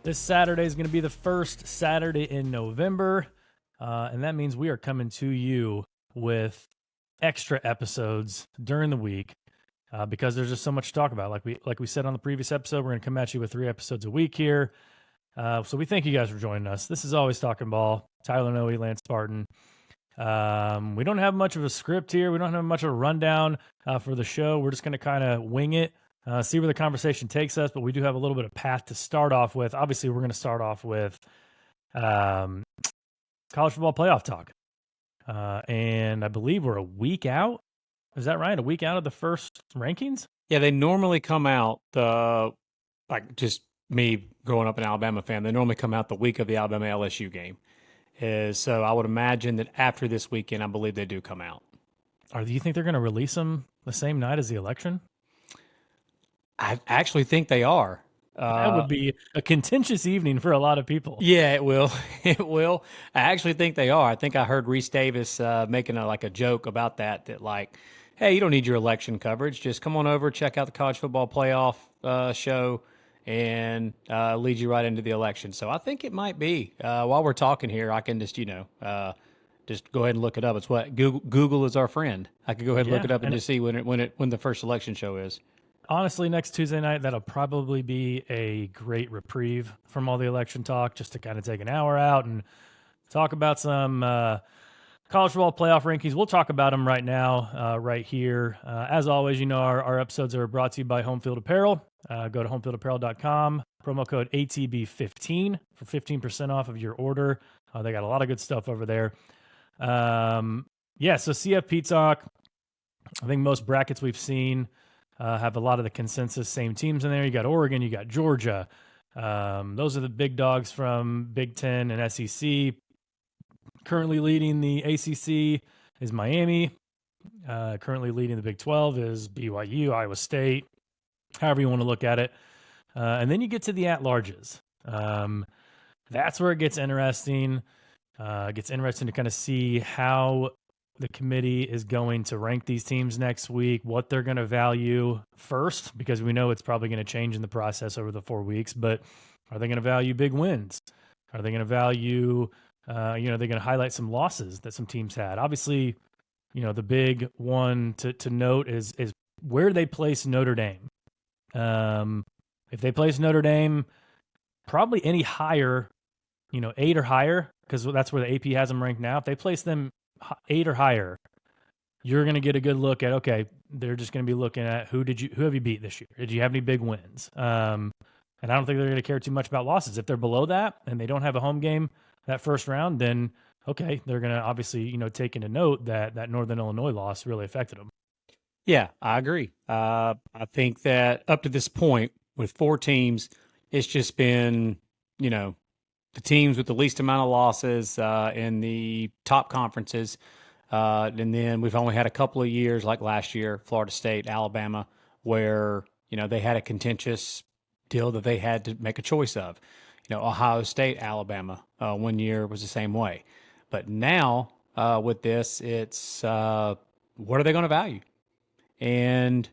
This Saturday is going to be the first Saturday in November, and that means we are coming to you with extra episodes during the week because there's just so much to talk about. Like we said on the previous episode, we're going to come at you with 3 episodes a week here. So we thank you guys for joining us. This is Always Talking Ball. Tyler Noe, Lance Spartan. We don't have much of a script here. We don't have much of a rundown for the show. We're just going to kind of wing it. See where the conversation takes us, but we do have a little bit of path to start off with. Obviously, we're going to start off with college football playoff talk. And I believe we're a week out. Is that right? A week out of the first rankings? Yeah, they normally come out, like just me growing up an Alabama fan, they normally come out the week of the Alabama LSU game. So I would imagine that after this weekend, I believe they do come out. Do you think they're going to release them the same night as the election? I actually think they are. That would be a contentious evening for a lot of people. Yeah, it will. It will. I actually think they are. I think I heard Reese Davis making a joke about that like, hey, you don't need your election coverage. Just come on over, check out the college football playoff show, and lead you right into the election. So I think it might be. While we're talking here, I can just, just go ahead and look it up. It's what Google is our friend. I could go ahead and look it up and just see when the first election show is. Honestly, next Tuesday night, that'll probably be a great reprieve from all the election talk, just to kind of take an hour out and talk about some college football playoff rankings. We'll talk about them right now, right here. As always, our episodes are brought to you by Home Field Apparel. Go to homefieldapparel.com, promo code ATB15 for 15% off of your order. They got a lot of good stuff over there. So CFP talk. I think most brackets we've seen have a lot of the consensus same teams in there. You got Oregon, you got Georgia. Those are the big dogs from Big Ten and SEC. Currently leading the ACC is Miami. Currently leading the Big 12 is BYU, Iowa State, however you want to look at it. And then you get to the at-larges. That's where it gets interesting. It gets interesting to kind of see how the committee is going to rank these teams next week, what they're going to value first, because we know it's probably going to change in the process over the 4 weeks. But are they going to value big wins? Are they going to value, they're going to highlight some losses that some teams had? Obviously, the big one to note is where they place Notre Dame. If they place Notre Dame probably any higher, 8 or higher, because that's where the AP has them ranked now. If they place them 8 or higher, you're going to get a good look at, okay, they're just going to be looking at who have you beat this year? Did you have any big wins? And I don't think they're going to care too much about losses. If they're below that and they don't have a home game that first round, then okay, they're going to obviously, take into note that Northern Illinois loss really affected them. Yeah, I agree. I think that up to this point with 4 teams, it's just been, the teams with the least amount of losses in the top conferences. And then we've only had a couple of years, like last year, Florida State, Alabama, where, they had a contentious deal that they had to make a choice of. Ohio State, Alabama, 1 year was the same way. But now with this, it's what are they going to value? And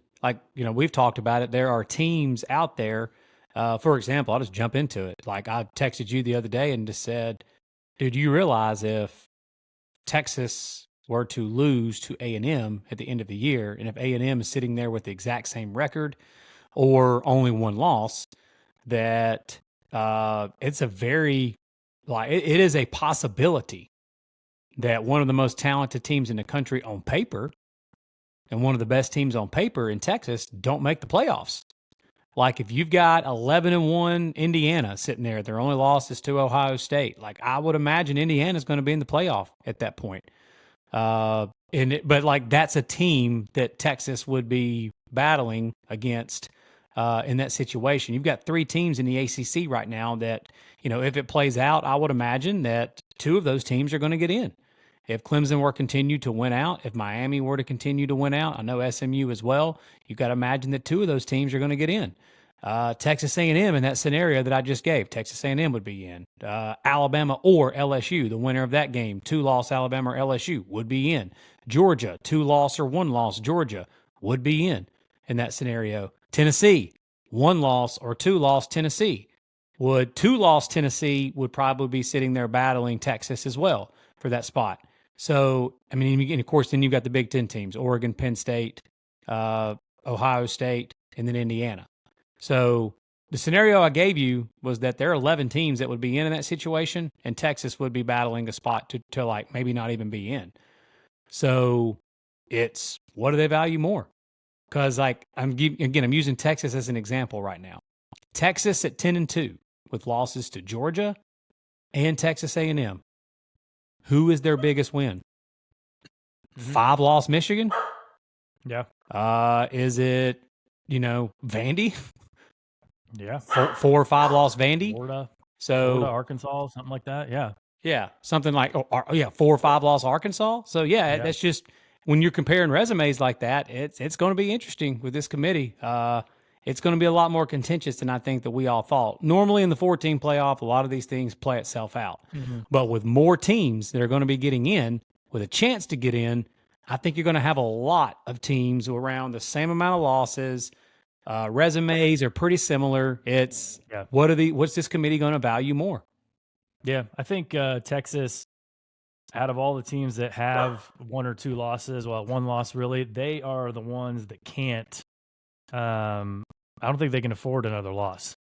we've talked about it. There are teams out there. For example, I'll just jump into it. Like I texted you the other day and just said, dude, you realize if Texas were to lose to A&M at the end of the year, and if A&M is sitting there with the exact same record or only 1 loss, that it's a very, it is a possibility that one of the most talented teams in the country on paper and one of the best teams on paper in Texas don't make the playoffs. Like if you've got 11-1 Indiana sitting there, their only loss is to Ohio State. Like I would imagine Indiana's going to be in the playoff at that point. But that's a team that Texas would be battling against in that situation. You've got 3 teams in the ACC right now that, if it plays out, I would imagine that 2 of those teams are going to get in. If Clemson were to continue to win out, if Miami were to continue to win out, I know SMU as well, you've got to imagine that 2 of those teams are going to get in. Texas A&M in that scenario that I just gave, Texas A&M would be in. Alabama or LSU, the winner of that game, 2-loss Alabama or LSU would be in. Georgia, 2-loss or 1-loss Georgia would be in that scenario. Tennessee, 1-loss or 2-loss Tennessee would 2-loss Tennessee would probably be sitting there battling Texas as well for that spot. So, I mean, and of course, then you've got the Big Ten teams, Oregon, Penn State, Ohio State, and then Indiana. So the scenario I gave you was that there are 11 teams that would be in that situation, and Texas would be battling a spot to like maybe not even be in. So it's, what do they value more? Because like I'm using Texas as an example right now. Texas at 10-2 with losses to Georgia and Texas A&M. Who is their biggest win? 5-loss Michigan? Yeah. Is it, Vandy? Yeah. 4 or 5-loss Vandy? Florida, Arkansas, something like that. Yeah. Yeah, something like 4 or 5-loss Arkansas. So that's just, when you're comparing resumes like that, it's going to be interesting with this committee. It's going to be a lot more contentious than I think that we all thought. Normally in the 14 playoff, a lot of these things play itself out. Mm-hmm. But with more teams that are going to be getting in, with a chance to get in, I think you're going to have a lot of teams around the same amount of losses. Resumes are pretty similar. It's what's this committee going to value more? Yeah, I think Texas, out of all the teams that have 1 or 2 losses, well, 1 loss really, they are the ones that can't. I don't think they can afford another loss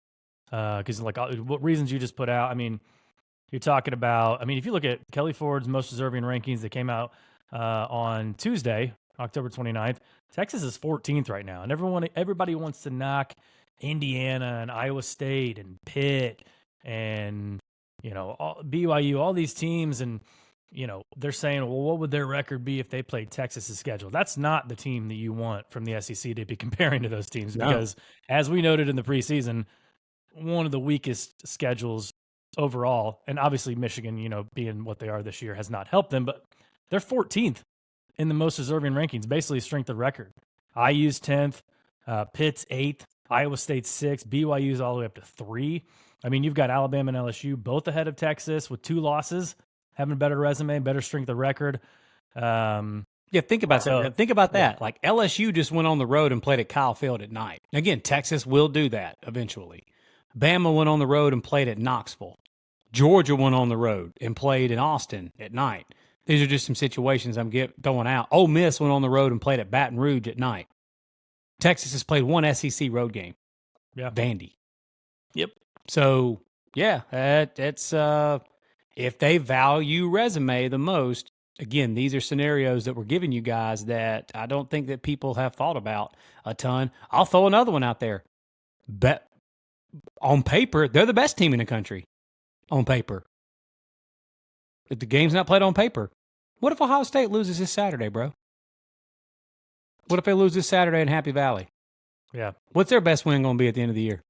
because, like, what reasons you just put out. I mean, you're talking about. I mean, if you look at Kelly Ford's most deserving rankings that came out on Tuesday, October 29th, Texas is 14th right now, and everybody wants to knock Indiana and Iowa State and Pitt and BYU, all these teams, and they're saying, well, what would their record be if they played Texas's schedule? That's not the team that you want from the SEC to be comparing to those teams because, as we noted in the preseason, one of the weakest schedules overall, and obviously Michigan, being what they are this year, has not helped them, but they're 14th in the most deserving rankings, basically strength of record. IU's 10th, Pitt's 8th, Iowa State's 6th, BYU's all the way up to 3. I mean, you've got Alabama and LSU both ahead of Texas with 2 losses, having a better resume, better strength of record. Think about that. Think about that. Like LSU just went on the road and played at Kyle Field at night. Again, Texas will do that eventually. Bama went on the road and played at Knoxville. Georgia went on the road and played in Austin at night. These are just some situations I'm throwing out. Ole Miss went on the road and played at Baton Rouge at night. Texas has played 1 SEC road game. Yeah. Vandy. Yep. So, it's if they value resume the most, again, these are scenarios that we're giving you guys that I don't think that people have thought about a ton. I'll throw another one out there. Bet on paper, they're the best team in the country. On paper. If the game's not played on paper, what if Ohio State loses this Saturday, bro? What if they lose this Saturday in Happy Valley? Yeah. What's their best win going to be at the end of the year?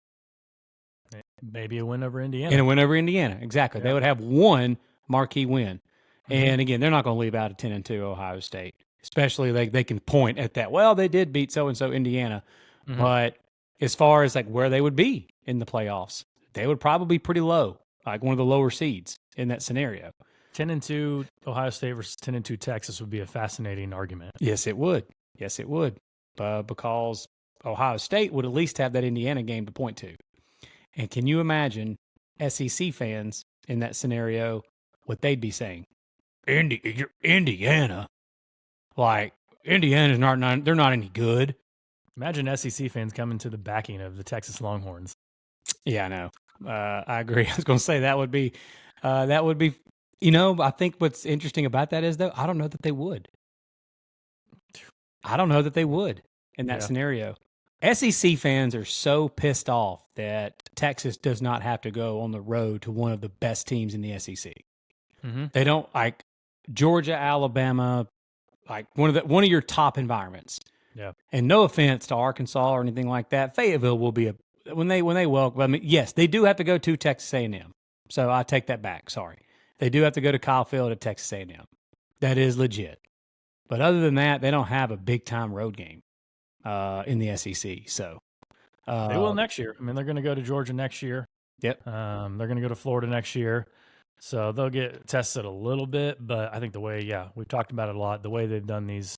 Maybe a win over Indiana. And a win over Indiana, exactly. Yeah. They would have one marquee win. Mm-hmm. And again, they're not going to leave out a 10-2 Ohio State, especially they can point at that. Well, they did beat so-and-so Indiana. Mm-hmm. But as far as like where they would be in the playoffs, they would probably be pretty low, like one of the lower seeds in that scenario. 10-2 Ohio State versus 10-2 Texas would be a fascinating argument. Yes, it would. Because Ohio State would at least have that Indiana game to point to. And can you imagine SEC fans in that scenario, what they'd be saying? Indiana? Like, Indiana's they're not any good. Imagine SEC fans coming to the backing of the Texas Longhorns. Yeah, I know. I agree. I was going to say that would be, I think what's interesting about that is, though, I don't know that they would. In that scenario. SEC fans are so pissed off that Texas does not have to go on the road to one of the best teams in the SEC. Mm-hmm. They don't like Georgia, Alabama, like one of your top environments. Yeah. And no offense to Arkansas or anything like that, Fayetteville will be when they welcome. I mean, yes, they do have to go to Texas A&M. So I take that back. Sorry, they do have to go to Kyle Field at Texas A&M. That is legit. But other than that, they don't have a big time road game in the SEC. So they will next year. I mean, they're going to go to Georgia next year. Yep. They're going to go to Florida next year. So they'll get tested a little bit. But I think we've talked about it a lot. The way they've done these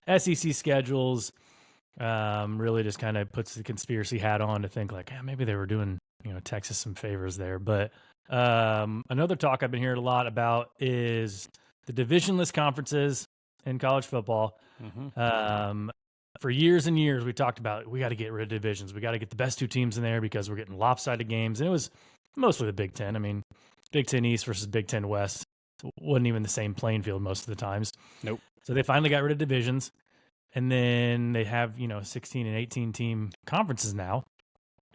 SEC schedules really just kind of puts the conspiracy hat on to think like, maybe they were doing Texas some favors there. But another talk I've been hearing a lot about is the divisionless conferences in college football. For years and years, we talked about we got to get rid of divisions. We got to get the best two teams in there because we're getting lopsided games. And it was mostly the Big Ten. I mean, Big Ten East versus Big Ten West wasn't even the same playing field most of the times. Nope. So they finally got rid of divisions. And then they have, 16 and 18 team conferences now.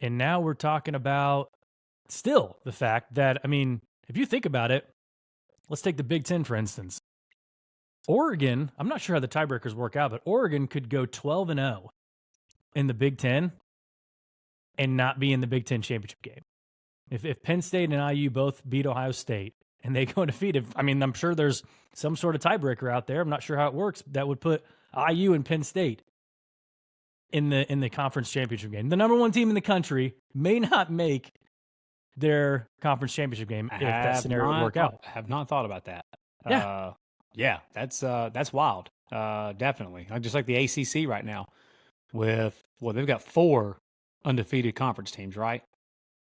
And now we're talking about still the fact that, I mean, if you think about it, let's take the Big Ten, for instance. Oregon, I'm not sure how the tiebreakers work out, but Oregon could go 12-0 in the Big Ten and not be in the Big Ten championship game. If Penn State and IU both beat Ohio State and they go undefeated, I mean, I'm sure there's some sort of tiebreaker out there. I'm not sure how it works. That would put IU and Penn State in the conference championship game. The number one team in the country may not make their conference championship game if that scenario would work out. I have not thought about that. Yeah. Yeah, that's wild. Definitely. Just like the ACC right now they've got 4 undefeated conference teams, right?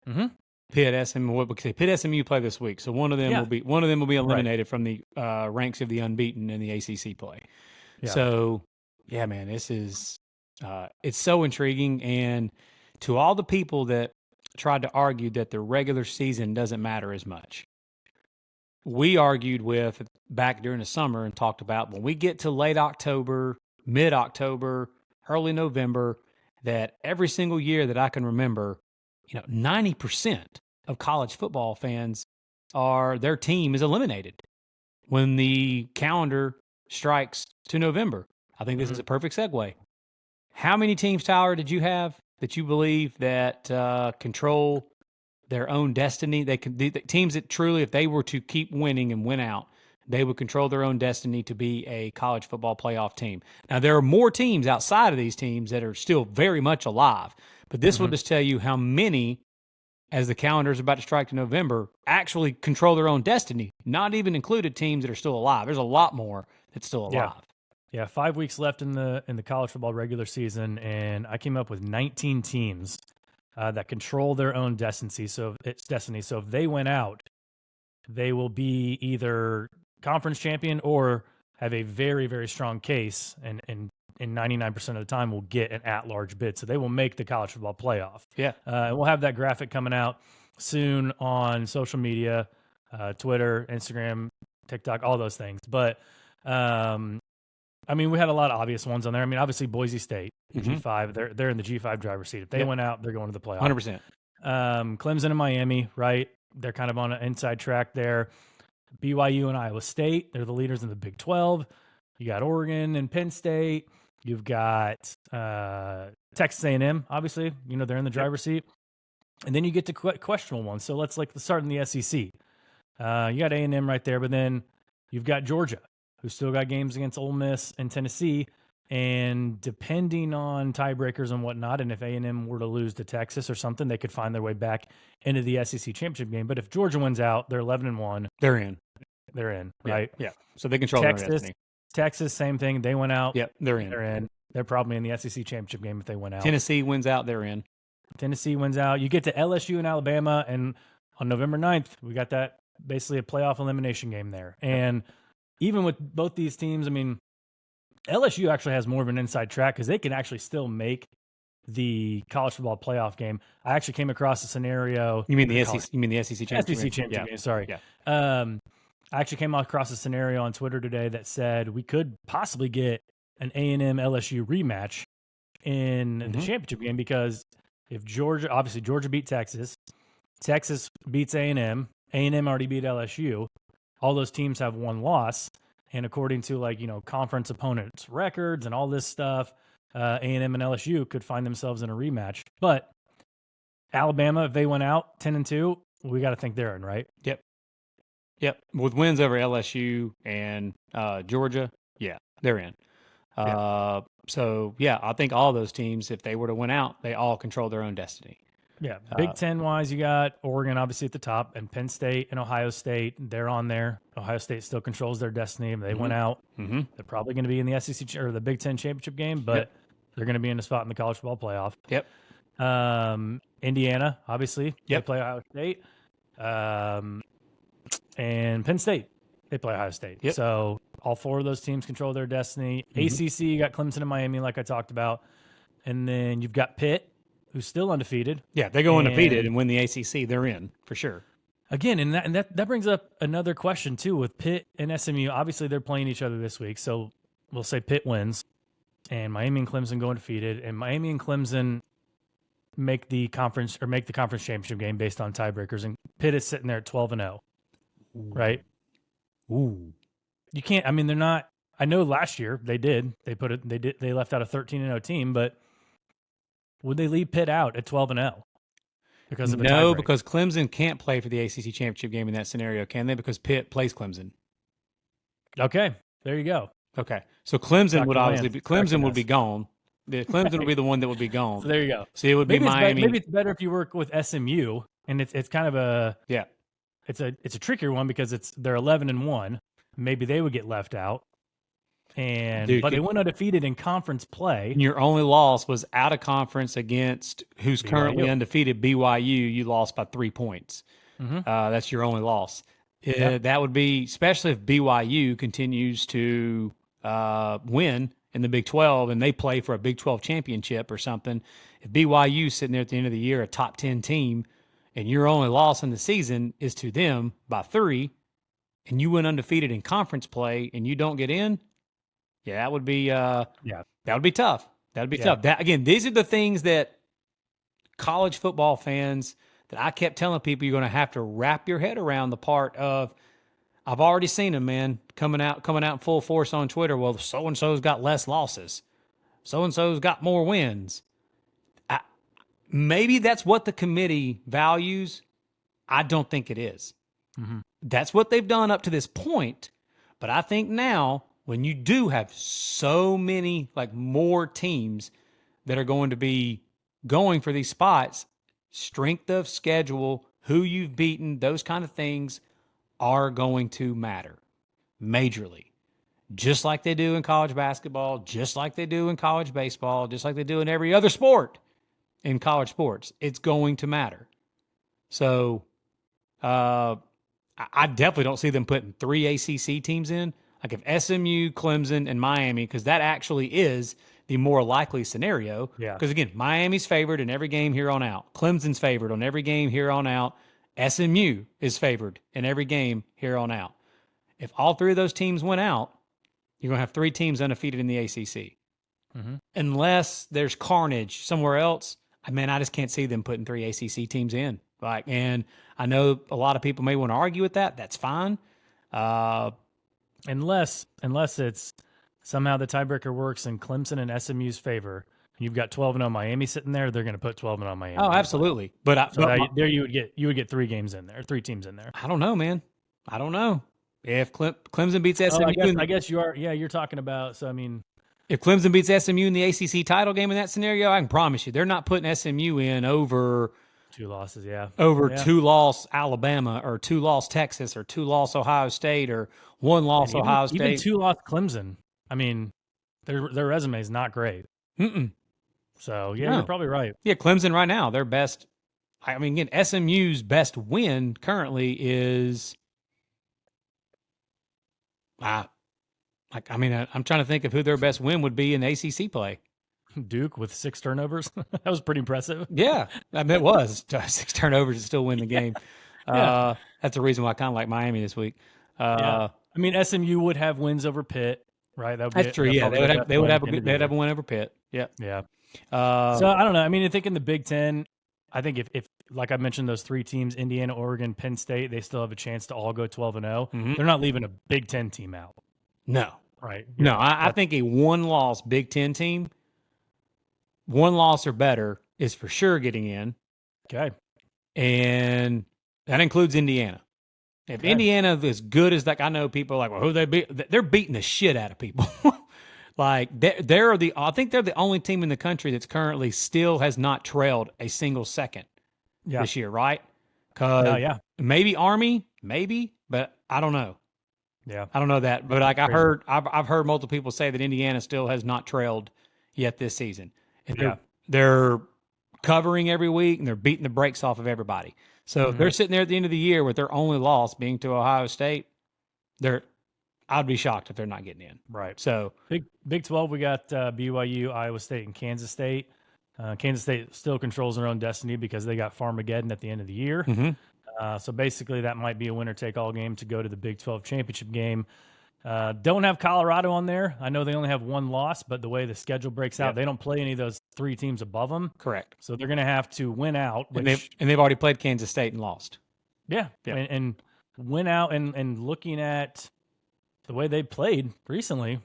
Mm-hmm. Pitt, SMU play this week, so one of them will be eliminated from the ranks of the unbeaten in the ACC play. Yeah. So, yeah, man, this is it's so intriguing. And to all the people that tried to argue that the regular season doesn't matter as much, we argued with back during the summer and talked about when we get to late October, mid-October, early November, that every single year that I can remember, 90% of college football fans their team is eliminated when the calendar strikes to November. I think this is a perfect segue. How many teams, Tyler, did you have that you believe that control their own destiny? The teams that truly, if they were to keep winning and win out, they would control their own destiny to be a college football playoff team. Now, there are more teams outside of these teams that are still very much alive, but this will just tell you how many, as the calendar is about to strike to November, actually control their own destiny, not even included teams that are still alive. There's a lot more that's still alive. Yeah, 5 weeks left in the college football regular season, and I came up with 19 teams that control their own destiny. So if they went out, they will be either conference champion or have a very, very strong case, and 99% of the time will get an at-large bid. So they will make the college football playoff. Yeah. And we'll have that graphic coming out soon on social media, Twitter, Instagram, TikTok, all those things. But, I mean, we had a lot of obvious ones on there. I mean, obviously, Boise State, G5, they're in the G5 driver's seat. If they went out, they're going to the playoff. 100%. Clemson and Miami, right? They're kind of on an inside track there. BYU and Iowa State, they're the leaders in the Big 12. You got Oregon and Penn State. You've got Texas A&M, obviously. They're in the driver's seat. And then you get to questionable ones. So let's start in the SEC. You got A&M right there, but then you've got Georgia, who's still got games against Ole Miss and Tennessee. And depending on tiebreakers and whatnot, and if A&M were to lose to Texas or something, they could find their way back into the SEC championship game. But if Georgia wins out, they're 11-1. They're in. They're in, right? Yeah. So they control their destiny. Texas, same thing. They went out. Yep, they're in. They're in. They're probably in the SEC championship game if they went out. Tennessee wins out. They're in. Tennessee wins out. You get to LSU and Alabama, and on November 9th, we got that basically a playoff elimination game there. And even with both these teams, I mean, LSU actually has more of an inside track because they can actually still make the college football playoff game. I actually came across a scenario. You mean the SEC? You mean the SEC championship? SEC championship game. Sorry. Yeah. I actually came across a scenario on Twitter today that said we could possibly get an A&M LSU rematch in the championship game because if Georgia beat Texas, Texas beats A&M already beat LSU. All those teams have one loss. And according to conference opponents' records and all this stuff, A&M and LSU could find themselves in a rematch. But Alabama, if they went out 10-2, we got to think they're in, right? Yep. With wins over LSU and Georgia, they're in. So, I think all those teams, if they were to win out, they all control their own destiny. Yeah. Big Ten-wise, you got Oregon obviously at the top, and Penn State and Ohio State, they're on there. Ohio State still controls their destiny. If they went out, they're probably going to be in the SEC or the Big Ten championship game, but they're going to be in a spot in the college football playoff. Yep. Indiana, obviously, they Yep. play Ohio State. And Penn State, they play Ohio State. Yep. So all 4 of those teams control their destiny. Mhm. ACC, you got Clemson and Miami, like I talked about. And then you've got Pitt, who's still undefeated. Yeah, they go undefeated And and win the ACC. They're in for sure. again, and that brings up another question too with Pitt and SMU. Obviously, they're playing each other this week, so we'll say Pitt wins, and Miami and Clemson go undefeated, and Miami and Clemson make the conference championship game based on tiebreakers, and Pitt is sitting there at 12-0, right? Ooh. You can't. I mean, they're not. I know last year they did. They left out a 13-0 team, but would they leave Pitt out at 12-0 because of a No, tiebreak? because Clemson can't play for the ACC championship game in that scenario, can they? Because Pitt plays Clemson. Okay, there you go. Okay, so Clemson Dr. would obviously be, Lance Clemson correcting would us. be gone. The Clemson would be the one that would be gone. So there you go. So it would be Miami. Maybe it's better if you work with SMU, and it's kind of a Yeah. it's a trickier one because they're 11-1. Maybe they would get left out, Dude, but they went undefeated in conference play. And your only loss was out of conference against who's currently BYU. undefeated, BYU. You lost by 3 points. Mhm. That's your only loss. Yeah. That would be, especially if BYU continues to win in the Big 12 and they play for a Big 12 championship or something. If BYU sitting there at the end of the year, a top 10 team, and your only loss in the season is to them by 3, and you went undefeated in conference play and you don't get in, yeah, that would be Yeah. that would be tough. That would be tough. That, again, these are the things that college football fans that I kept telling people you're going to have to wrap your head around the part of. I've already seen them, man, coming out in full force on Twitter. Well, so and so's got less losses. So and so's got more wins. Maybe that's what the committee values. I don't think it is. Mhm. That's what they've done up to this point. But I think now, when you do have so many, like more teams that are going to be going for these spots, strength of schedule, who you've beaten, those kind of things are going to matter majorly. Just like they do in college basketball, just like they do in college baseball, just like they do in every other sport in college sports. It's going to matter. So I definitely don't see them putting 3 ACC teams in. Like if SMU, Clemson, and Miami, because that actually is the more likely scenario. Yeah. Because again, Miami's favored in every game here on out. Clemson's favored on every game here on out. SMU is favored in every game here on out. If all 3 of those teams went out, you're going to have 3 teams undefeated in the ACC. Mm-hmm. Unless there's carnage somewhere else, I just can't see them putting 3 ACC teams in. And I know a lot of people may want to argue with that. That's fine. Unless it's somehow the tiebreaker works in Clemson and SMU's favor. You've got 12-0 Miami sitting there. They're going to put 12-0 Miami. Oh, absolutely. But there you would get 3 games in there, 3 teams in there. I don't know, man. I don't know if Clemson beats SMU. I guess you are. Yeah, you're talking about. So I mean, if Clemson beats SMU in the ACC title game in that scenario, I can promise you they're not putting SMU in over 2 losses. Yeah, 2-loss Alabama or 2-loss Texas or 2-loss Ohio State or 1-loss Ohio State. Even 2-loss Clemson. I mean, their resume is not great. Mm-mm. So yeah, you're probably right. Yeah, Clemson right now, their best. I mean, again, SMU's best win currently is. I'm trying to think of who their best win would be in ACC play. Duke with 6 turnovers. That was pretty impressive. Yeah, it was 6 turnovers to still win the game. Yeah. That's the reason why I kind of like Miami this week. Yeah. I mean, SMU would have wins over Pitt, right? That's true. Yeah, they would have a win over Pitt. Yeah, yeah. So I don't know. I mean, I think in the Big Ten, I think if like I mentioned, those 3 teams, Indiana, Oregon, Penn State, they still have a chance to all go 12-0. Mm-hmm. They're not leaving a Big Ten team out. No. Right. No, I think a 1-loss Big Ten team, 1 loss or better, is for sure getting in. Okay. And that includes Indiana. If Indiana is as good as, like, I know people are like, well, who they beat? They're beating the shit out of people. Like I think they're the only team in the country that's currently still has not trailed a single second this year, right? Because maybe Army, but I don't know. Yeah, I don't know that, but like I've heard multiple people say that Indiana still has not trailed yet this season. And they're covering every week, and they're beating the brakes off of everybody. So if they're sitting there at the end of the year with their only loss being to Ohio State, I'd be shocked if they're not getting in. Right. So Big 12, we got BYU, Iowa State, and Kansas State. Kansas State still controls their own destiny because they got Farmageddon at the end of the year. So basically, that might be a winner-take-all game to go to the Big 12 championship game. Don't have Colorado on there. I know they only have one loss, but the way the schedule breaks out, they don't play any of those three teams above them. Correct. So they're going to have to win out. And they've already played Kansas State and lost. Yeah. And win out. And looking at the way they played recently,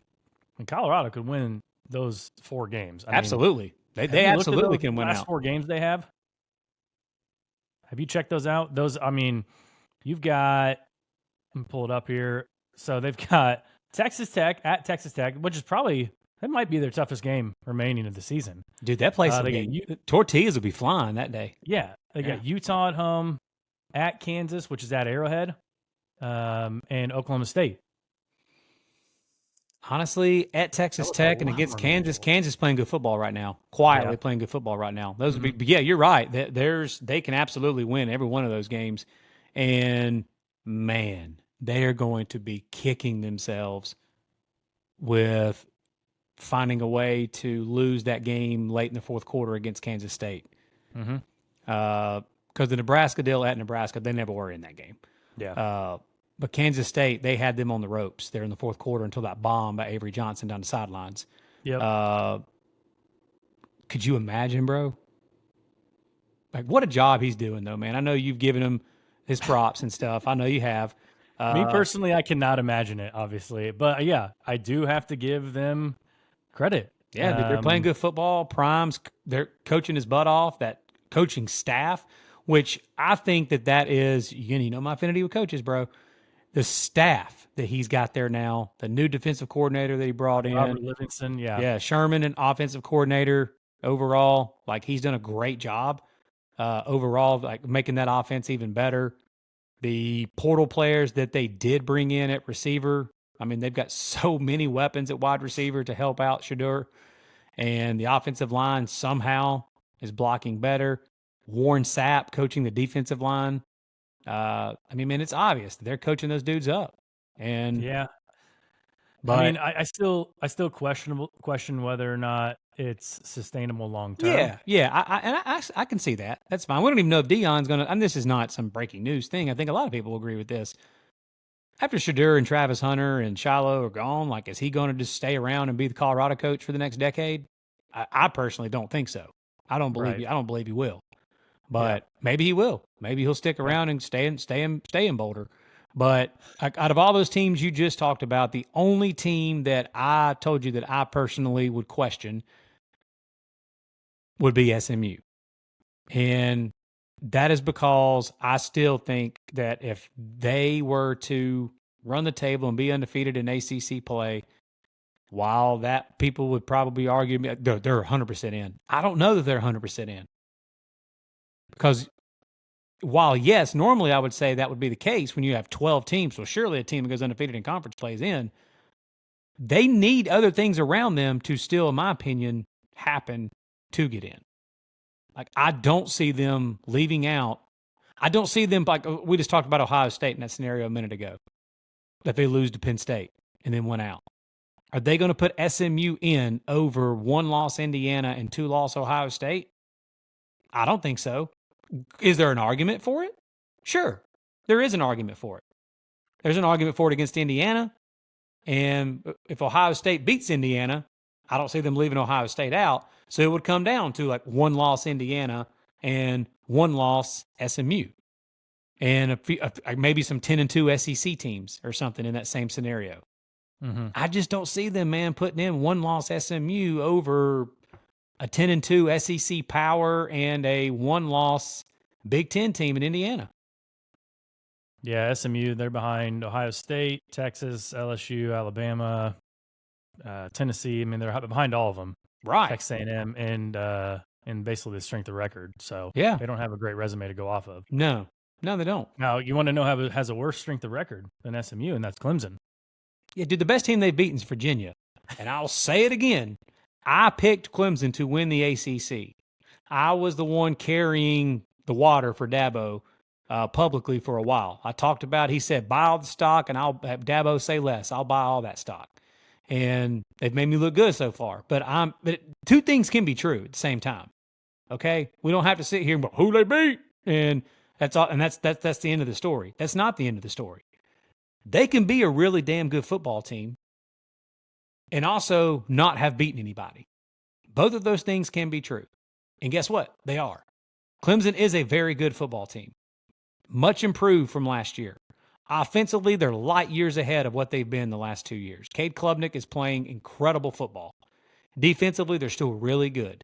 and Colorado could win those 4 games. Absolutely. They absolutely can win out. Last 4 games they have. Have you checked those out? You've got, let me pull it up here. So they've got Texas Tech at Texas Tech, which is that might be their toughest game remaining of the season. Dude, that place tortillas will be flying that day. Yeah. They got Utah at home, at Kansas, which is at Arrowhead, and Oklahoma State. Honestly, at Texas Tech and against Kansas playing good football right now. Quietly playing good football right now. Those would be, you're right. They can absolutely win every one of those games. And man, they are going to be kicking themselves with finding a way to lose that game late in the fourth quarter against Kansas State. Because the Nebraska deal at Nebraska, they never were in that game. Yeah. But Kansas State, they had them on the ropes there in the fourth quarter until that bomb by Avery Johnson down the sidelines. Yep. Could you imagine, bro? Like, what a job he's doing, though, man. I know you've given him his props and stuff. I know you have. Me personally, I cannot imagine it, obviously. But, yeah, I do have to give them credit. Yeah, they're playing good football. Prime's, they're coaching his butt off, that coaching staff, which I think that is, you know my affinity with coaches, bro. The staff that he's got there now, the new defensive coordinator that he brought in. Robert Livingston, Yeah, Sherman, an offensive coordinator overall. Like, he's done a great job overall, like making that offense even better. The portal players that they did bring in at receiver, I mean, they've got so many weapons at wide receiver to help out Shedeur. And the offensive line somehow is blocking better. Warren Sapp coaching the defensive line. I mean, man, it's obvious they're coaching those dudes up. And yeah, but, I mean, I still question whether or not it's sustainable long term. Yeah, I can see that. That's fine. We don't even know if Deion's going to. And this is not some breaking news thing. I think a lot of people will agree with this. After Shedeur and Travis Hunter and Shiloh are gone, like, is he going to just stay around and be the Colorado coach for the next decade? I personally don't think so. I don't believe he will. But maybe he will. Maybe he'll stick around and stay in Boulder. But out of all those teams you just talked about, the only team that I told you that I personally would question would be SMU. And that is because I still think that if they were to run the table and be undefeated in ACC play, while that people would probably argue they're 100% in. I don't know that they're 100% in. Because while, yes, normally I would say that would be the case when you have 12 teams, so surely a team that goes undefeated in conference plays in, they need other things around them to still, in my opinion, happen to get in. Like, I don't see them leaving out. I don't see them, like we just talked about Ohio State in that scenario a minute ago, that they lose to Penn State and then went out. Are they going to put SMU in over 1-loss Indiana and 2-loss Ohio State? I don't think so. Is there an argument for it? Sure. There is an argument for it. There's an argument for it against Indiana. And if Ohio State beats Indiana, I don't see them leaving Ohio State out. So it would come down to like 1-loss Indiana and 1-loss SMU. And maybe some 10-2 SEC teams or something in that same scenario. Mm-hmm. I just don't see them, man, putting in 1-loss SMU over a 10-2 SEC power and a 1-loss Big Ten team in Indiana. Yeah, SMU, they're behind Ohio State, Texas, LSU, Alabama, Tennessee. I mean, they're behind all of them. Right. Texas A&M and basically the strength of record. So yeah, they don't have a great resume to go off of. No, they don't. Now, you want to know who has a worse strength of record than SMU, and that's Clemson. Yeah, dude, the best team they've beaten is Virginia. And I'll say it again. I picked Clemson to win the ACC. I was the one carrying the water for Dabo publicly for a while. I talked about, he said, buy all the stock and I'll have Dabo say less. I'll buy all that stock. And they've made me look good so far. But two things can be true at the same time. Okay? We don't have to sit here and go, who they beat? And that's all, and that's the end of the story. That's not the end of the story. They can be a really damn good football team and also not have beaten anybody. Both of those things can be true. And guess what? They are. Clemson is a very good football team. Much improved from last year. Offensively, they're light years ahead of what they've been the last 2 years. Cade Klubnik is playing incredible football. Defensively, they're still really good.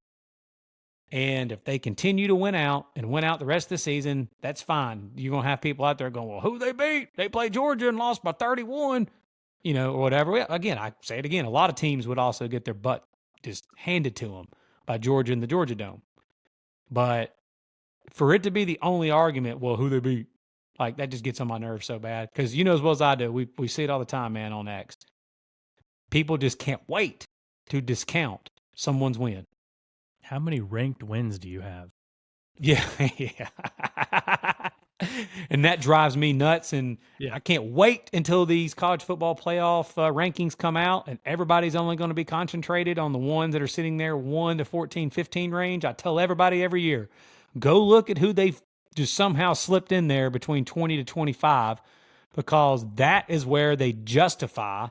And if they continue to win out the rest of the season, that's fine. You're going to have people out there going, well, who they beat? They played Georgia and lost by 31, or whatever. Again, I say it again, a lot of teams would also get their butt just handed to them by Georgia in the Georgia Dome. But for it to be the only argument, well, who they beat, like that just gets on my nerves so bad. Because you know as well as I do, we see it all the time, man, on X. People just can't wait to discount someone's win. How many ranked wins do you have? Yeah. And that drives me nuts. And I can't wait until these college football playoff rankings come out and everybody's only going to be concentrated on the ones that are sitting there 1 to 14, 15 range. I tell everybody every year, go look at who they've just somehow slipped in there between 20 to 25, because that is where they justify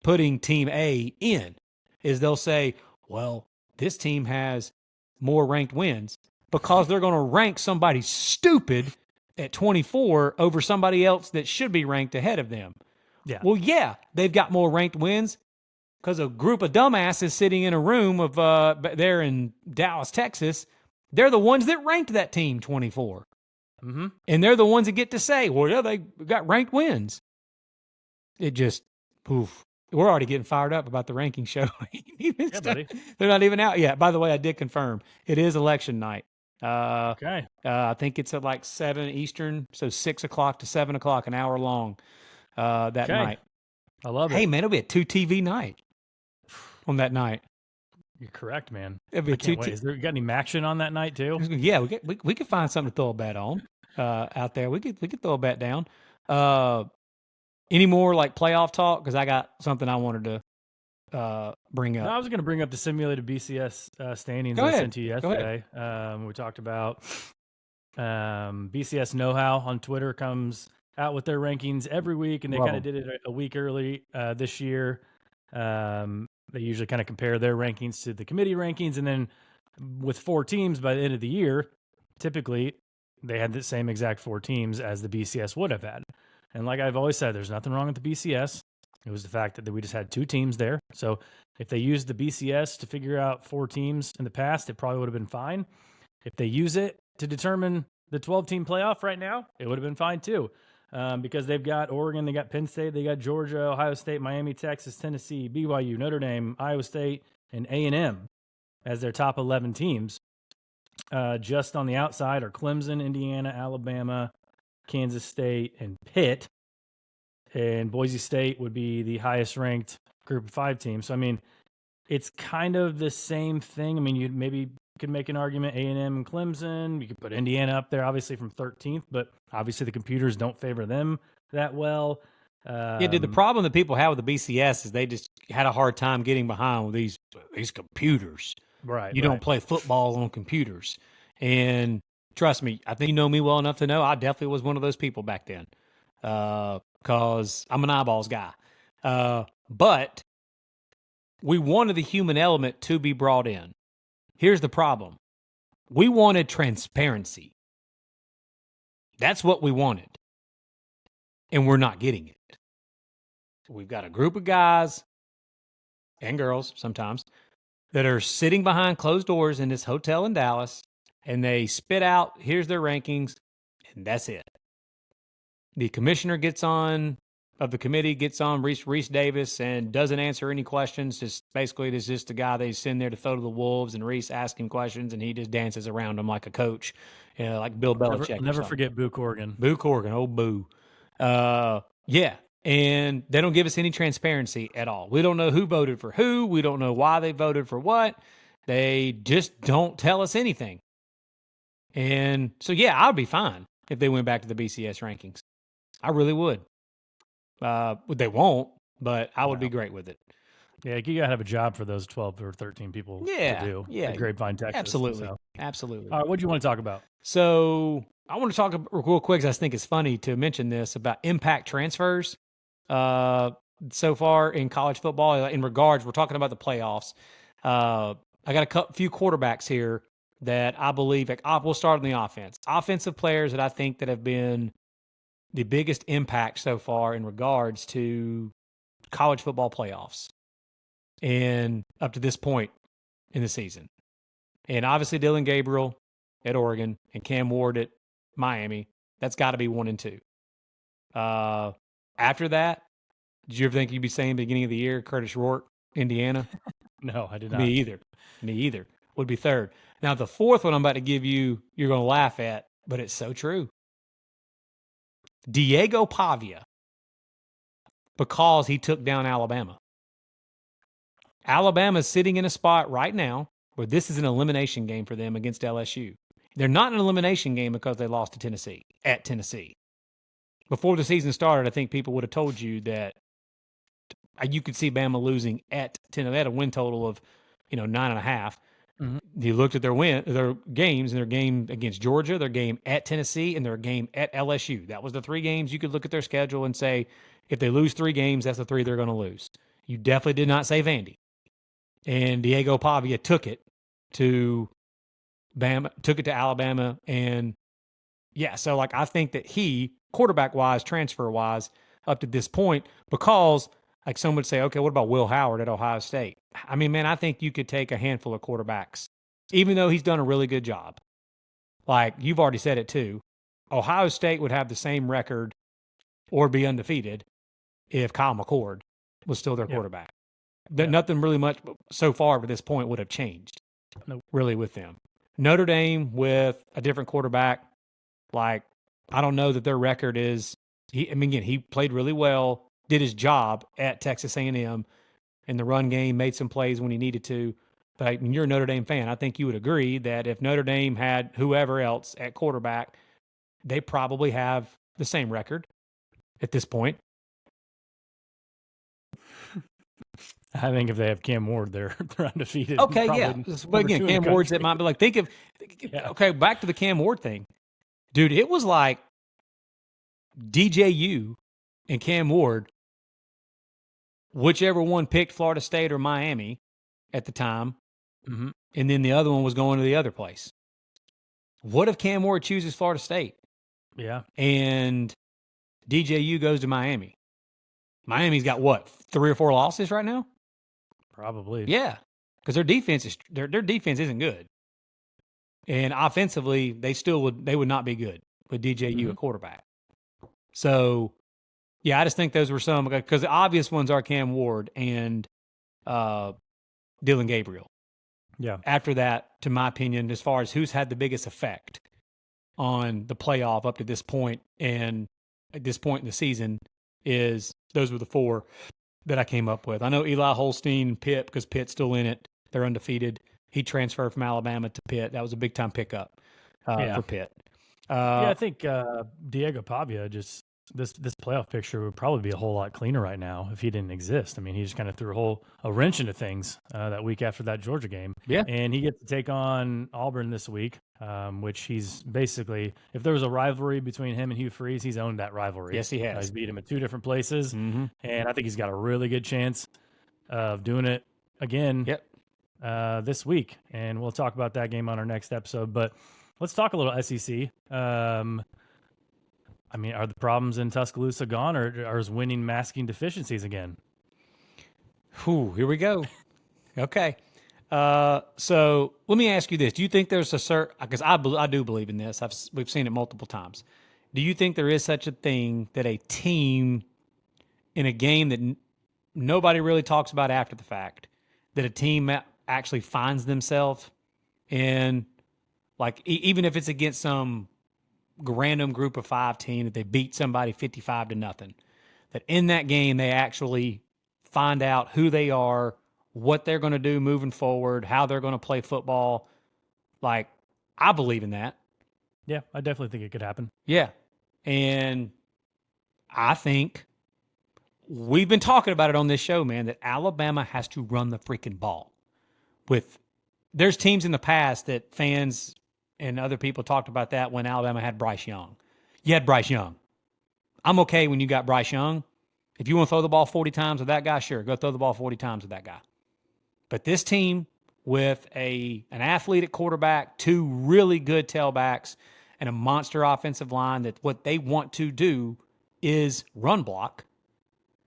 putting Team A in, is they'll say, well, this team has more ranked wins because they're going to rank somebody stupid at 24 over somebody else that should be ranked ahead of them. Yeah. Well, yeah, they've got more ranked wins because a group of dumbasses sitting in a room of there in Dallas, Texas, they're the ones that ranked that team 24. Mm-hmm. And they're the ones that get to say, well, yeah, they got ranked wins. It just, poof. We're already getting fired up about the ranking show. Buddy. They're not even out yet. By the way, I did confirm. It is election night. Okay. I think it's at like 7 Eastern, so 6 o'clock to 7 o'clock, an hour long that night. I love it. Hey, man, it'll be a 2 TV night on that night. You're correct, man. It'll be Is there, you got any Maction on that night too? Yeah, we could find something to throw a bet on out there. We could throw a bet down. Any more like playoff talk? Because I got something I wanted to bring up. No, I was going to bring up the simulated BCS standings Go I ahead. sent to you yesterday. We talked about BCS Know-How on Twitter comes out with their rankings every week, and they kind of did it a week early this year. They usually kind of compare their rankings to the committee rankings, and then with 4 teams by the end of the year, typically they had the same exact 4 teams as the BCS would have had. And like I've always said, there's nothing wrong with the BCS. It was the fact that we just had 2 teams there. So if they used the BCS to figure out 4 teams in the past, it probably would have been fine. If they use it to determine the 12-team playoff right now, it would have been fine too. Because they've got Oregon, they got Penn State, they got Georgia, Ohio State, Miami, Texas, Tennessee, BYU, Notre Dame, Iowa State, and A&M as their top 11 teams. Just on the outside are Clemson, Indiana, Alabama, Kansas State, and Pitt. And Boise State would be the highest ranked group of 5 teams. So, I mean, it's kind of the same thing. I mean, you maybe could make an argument A&M and Clemson. You could put Indiana up there, obviously, from 13th, but obviously the computers don't favor them that well. The problem that people have with the BCS is they just had a hard time getting behind with these computers. Right. You don't play football on computers. And trust me, I think you know me well enough to know I definitely was one of those people back then because I'm an eyeballs guy. But we wanted the human element to be brought in. Here's the problem. We wanted transparency. That's what we wanted. And we're not getting it. We've got a group of guys and girls sometimes that are sitting behind closed doors in this hotel in Dallas, and they spit out, here's their rankings, and that's it. The commissioner of the committee gets on Reese Davis and doesn't answer any questions. Just basically, there's just a guy they send there to throw to the wolves, and Reese asks him questions, and he just dances around them like a coach, like Bill Belichick. Never forget Boo Corrigan. Boo Corrigan, old Boo. Yeah, and they don't give us any transparency at all. We don't know who voted for who. We don't know why they voted for what. They just don't tell us anything. And so, yeah, I would be fine if they went back to the BCS rankings. I really would. They won't, but I would be great with it. Yeah, you gotta have a job for those 12 or 13 people to do at Grapevine, Texas. Absolutely. So. Absolutely. All right, what do you want to talk about? So I want to talk real quick, 'cause I think it's funny to mention this about impact transfers. So far in college football, in regards, we're talking about the playoffs. I got a few quarterbacks here that I believe, like, we'll start on the offense. Offensive players that I think that have been the biggest impact so far in regards to college football playoffs and up to this point in the season. And obviously Dylan Gabriel at Oregon and Cam Ward at Miami. That's got to be 1 and 2. After that, did you ever think you'd be saying beginning of the year, Curtis Rourke, Indiana? No, I did not. Me either. Would be 3rd. Now, the 4th one I'm about to give you, you're going to laugh at, but it's so true. Diego Pavia, because he took down Alabama. Alabama's sitting in a spot right now where this is an elimination game for them against LSU. They're not an elimination game because they lost to Tennessee, at Tennessee. Before the season started, I think people would have told you that you could see Bama losing at Tennessee. They had a win total of, 9.5. You looked at their games, and their game against Georgia, their game at Tennessee, and their game at LSU. That was the 3 games you could look at their schedule and say, if they lose 3 games, that's the 3 they're going to lose. You definitely did not say Vandy. And Diego Pavia took it to Bama, took it to Alabama, and yeah, so like I think that he, quarterback-wise, transfer-wise, up to this point, because like some would say, okay, what about Will Howard at Ohio State? I mean, man, I think you could take a handful of quarterbacks, even though he's done a really good job. Like you've already said it too, Ohio State would have the same record or be undefeated if Kyle McCord was still their quarterback. Nothing really much so far to this point would have changed, really, with them. Notre Dame with a different quarterback, like I don't know that their record is. Again, he played really well, did his job at Texas A&M in the run game, made some plays when he needed to. But when you're a Notre Dame fan, I think you would agree that if Notre Dame had whoever else at quarterback, they probably have the same record at this point. I think if they have Cam Ward, they're undefeated. Okay, yeah. But again, Cam Ward's, it might be like, okay, back to the Cam Ward thing. Dude, it was like DJU and Cam Ward, whichever one picked Florida State or Miami at the time, and then the other one was going to the other place. What if Cam Ward chooses Florida State? Yeah. And DJU goes to Miami. Miami's got what, 3 or 4 losses right now? Probably. Yeah, because their defense isn't good, and offensively they would not be good with DJU at quarterback. So, yeah, I just think those were some, because the obvious ones are Cam Ward and Dylan Gabriel. Yeah. After that, to my opinion, as far as who's had the biggest effect on the playoff up to this point and at this point in the season, is those were the 4 that I came up with. I know Eli Holstein, Pitt, because Pitt's still in it. They're undefeated. He transferred from Alabama to Pitt. That was a big-time pickup for Pitt. I think Diego Pavia, just this playoff picture would probably be a whole lot cleaner right now if he didn't exist. I mean, he just kind of threw a wrench into things that week after that Georgia game. Yeah. And he gets to take on Auburn this week, which he's basically, if there was a rivalry between him and Hugh Freeze, he's owned that rivalry. Yes, he has. He's beat him at 2 different places, and I think he's got a really good chance of doing it again this week. And we'll talk about that game on our next episode. But let's talk a little SEC. I mean, are the problems in Tuscaloosa gone, or is winning masking deficiencies again? Here we go. Okay. So let me ask you this. Do you think there's a certain, because I do believe in this. We've seen it multiple times. Do you think there is such a thing that a team in a game that nobody really talks about after the fact, that a team actually finds themselves in, like, even if it's against some random group of 5 team that they beat somebody 55-0, that in that game they actually find out who they are, what they're going to do moving forward, how they're going to play football? Like, I believe in that. Yeah, I definitely think it could happen. Yeah. And I think we've been talking about it on this show, man, that Alabama has to run the freaking ball. There's teams in the past that fans and other people talked about that when Alabama had Bryce Young. You had Bryce Young. I'm okay when you got Bryce Young. If you want to throw the ball 40 times with that guy, sure, go throw the ball 40 times with that guy. But this team with an athlete at quarterback, two really good tailbacks, and a monster offensive line, that what they want to do is run block.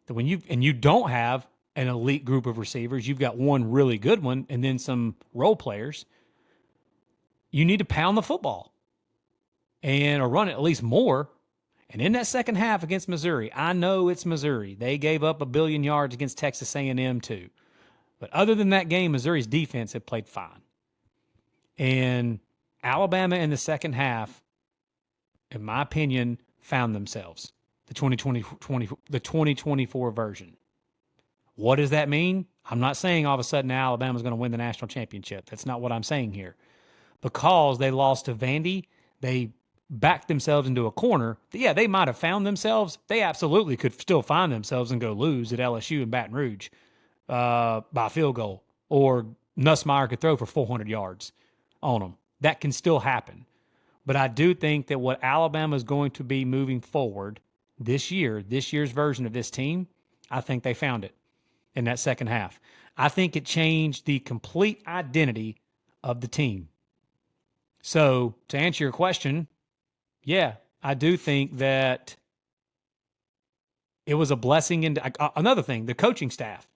That when you don't have an elite group of receivers, you've got one really good one and then some role players. You need to pound the football or run it at least more. And in that second half against Missouri, I know it's Missouri. They gave up 1 billion yards against Texas A&M too. But other than that game, Missouri's defense had played fine. And Alabama in the second half, in my opinion, found themselves. The 2024 version. What does that mean? I'm not saying all of a sudden Alabama's going to win the national championship. That's not what I'm saying here. Because they lost to Vandy, they backed themselves into a corner. Yeah, they might have found themselves. They absolutely could still find themselves and go lose at LSU and Baton Rouge by field goal. Or Nussmeier could throw for 400 yards on them. That can still happen. But I do think that what Alabama is going to be moving forward this year's version of this team, I think they found it in that second half. I think it changed the complete identity of the team. So to answer your question, yeah, I do think that it was a blessing. And another thing, the coaching staff.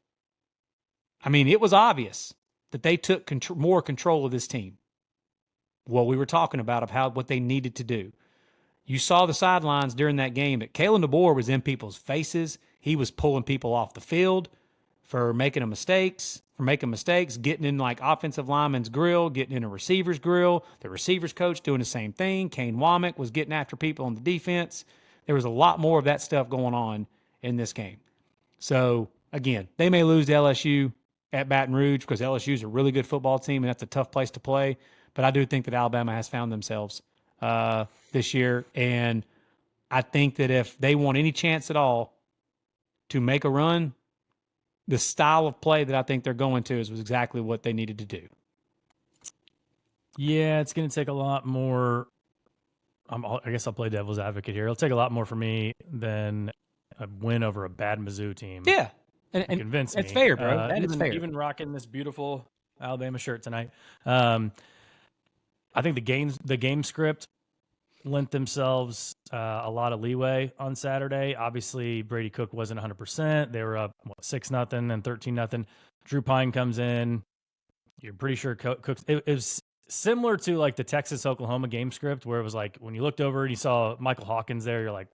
I mean, it was obvious that they took more control of this team. What we were talking about of what they needed to do. You saw the sidelines during that game that Kalen DeBoer was in people's faces. He was pulling people off the field for making mistakes, getting in like offensive lineman's grill, getting in a receiver's grill. The receivers coach doing the same thing. Kane Womack was getting after people on the defense. There was a lot more of that stuff going on in this game. So, again, they may lose to LSU at Baton Rouge because LSU is a really good football team and that's a tough place to play. But I do think that Alabama has found themselves this year. And I think that if they want any chance at all to make a run, the style of play that I think they're going to was exactly what they needed to do. Yeah, it's going to take a lot more. I guess I'll play devil's advocate here. It'll take a lot more for me than a win over a bad Mizzou team. Yeah. And convince me. It's fair, bro. That is fair. Even rocking this beautiful Alabama shirt tonight. I think the game script lent themselves a lot of leeway on Saturday. Obviously, Brady Cook wasn't 100%. They were up 6-0 and 13-0. Drew Pine comes in. You're pretty sure Cook's. It was similar to like the Texas-Oklahoma game script, where it was like when you looked over and you saw Michael Hawkins there, you're like,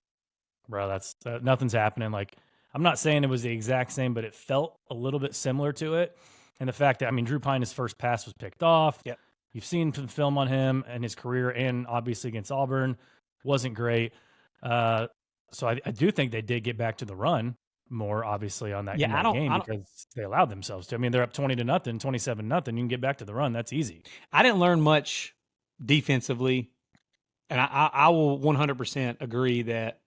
bro, that's nothing's happening. Like, I'm not saying it was the exact same, but it felt a little bit similar to it. And the fact that, I mean, Drew Pine, his first pass was picked off. Yep. You've seen some film on him and his career, and obviously against Auburn wasn't great. So I do think they did get back to the run more, obviously, on that, game because they allowed themselves to. I mean, they're up 20-0, 27-0. You can get back to the run. That's easy. I didn't learn much defensively, and I will 100% agree that,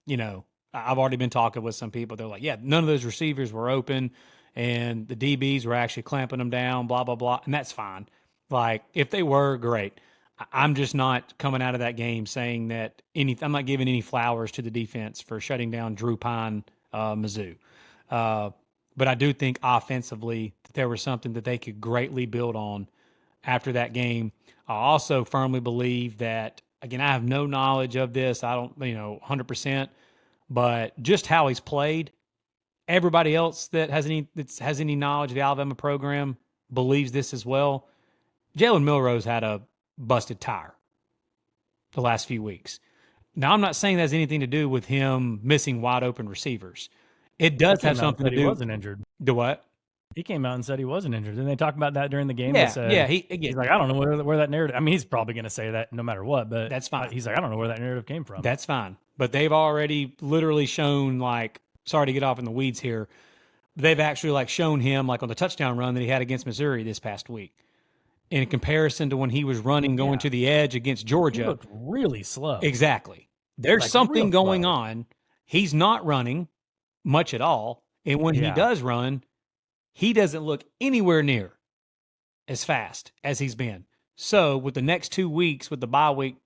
you know, I've already been talking with some people. They're like, yeah, none of those receivers were open, and the DBs were actually clamping them down, blah, blah, blah, and that's fine. Like, if they were, great. I'm just not coming out of that game saying that I'm not giving any flowers to the defense for shutting down Drew Pine, Mizzou. But I do think offensively that there was something that they could greatly build on after that game. I also firmly believe that, again, I have no knowledge of this. I don't, 100%, but just how he's played, everybody else that has any knowledge of the Alabama program believes this as well. Jalen Milrose had a busted tire the last few weeks. Now, I'm not saying that has anything to do with him missing wide open receivers. It does have something to do. He wasn't injured. Do what? He came out and said he wasn't injured. Didn't they talk about that during the game? Yeah, he's like, I don't know where that narrative. I mean, he's probably going to say that no matter what, but that's fine. He's like, I don't know where that narrative came from. That's fine. But they've already literally shown, like, sorry to get off in the weeds here, they've actually like shown him like on the touchdown run that he had against Missouri this past week. in comparison to when he was running going to the edge against Georgia. He looked really slow. Exactly. There's Like, something real going slow. on. He's not running much at all. And when he does run, he doesn't look anywhere near as fast as he's been. So with the next 2 weeks, with the bye week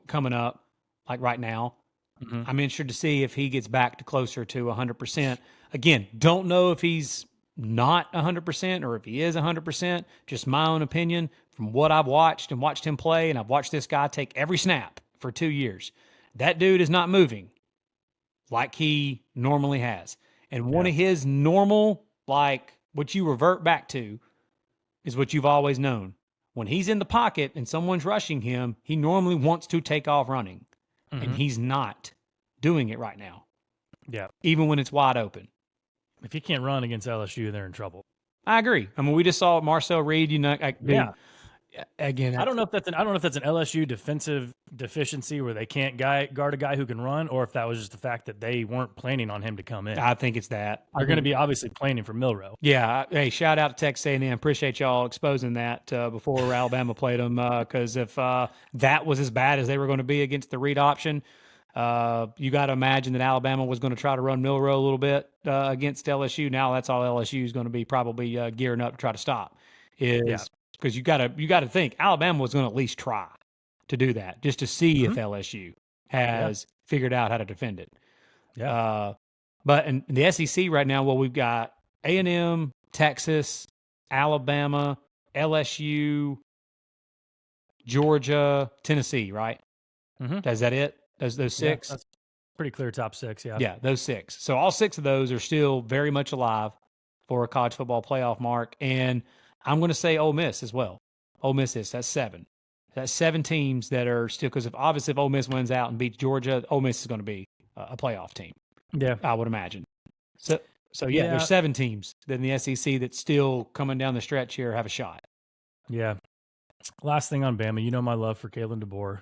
coming up, like right now, I'm interested to see if he gets back to closer to 100%. Again, don't know if he's not 100% or if he is 100%. Just my own opinion from what I've watched and watched him play, and I've watched this guy take every snap for 2 years. That dude is not moving like he normally has. And one of his normal, like what you revert back to, is what you've always known. When he's in the pocket and someone's rushing him, he normally wants to take off running. And he's not doing it right now. Yeah. Even when it's wide open. If he can't run against LSU, they're in trouble. I agree. I mean, we just saw Marcel Reed, again, I don't know if that's an LSU defensive deficiency where they can't guard a guy who can run, or if that was just the fact that they weren't planning on him to come in. I think it's that. They're going to be obviously planning for Milroe. Yeah. Hey, shout out to Texas A&M. Appreciate y'all exposing that before Alabama played them, because if that was as bad as they were going to be against the read option, you got to imagine that Alabama was going to try to run Milroe a little bit against LSU. Now that's all LSU is going to be probably gearing up to try to stop. Because you got to think Alabama was going to at least try to do that just to see if LSU has figured out how to defend it. Yeah. But in the SEC right now, well, we've got A&M, Texas, Alabama, LSU, Georgia, Tennessee, right? Is that it? Those 6? Yeah, that's pretty clear top 6, yeah. Yeah, those 6. So all 6 of those are still very much alive for a college football playoff mark. And I'm going to say Ole Miss as well. Ole Miss that's 7. That's 7 teams that are still, because if Ole Miss wins out and beats Georgia, Ole Miss is going to be a playoff team. Yeah. I would imagine. So there's 7 teams in the SEC that still coming down the stretch here have a shot. Yeah. Last thing on Bama, you know my love for Kalen DeBoer.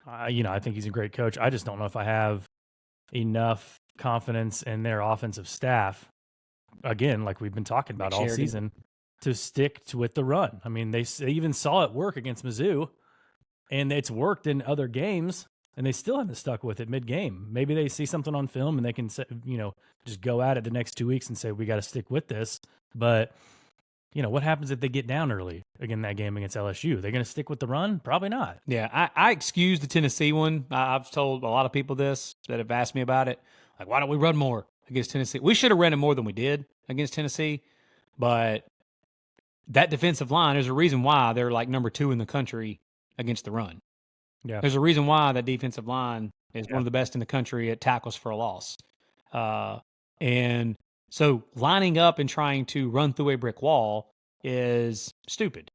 I think he's a great coach. I just don't know if I have enough confidence in their offensive staff, again, like we've been talking about all season, to stick with the run. I mean, they even saw it work against Mizzou, and it's worked in other games, and they still haven't stuck with it mid-game. Maybe they see something on film, and they can, just go at it the next 2 weeks and say, we got to stick with this. But, what happens if they get down early again that game against LSU? They're going to stick with the run? Probably not. Yeah, I excuse the Tennessee one. I've told a lot of people this that have asked me about it. Like, why don't we run more against Tennessee? We should have ran it more than we did against Tennessee, but that defensive line, there's a reason why they're like number 2 in the country against the run. Yeah. There's a reason why that defensive line is one of the best in the country at tackles for a loss. And so lining up and trying to run through a brick wall is stupid.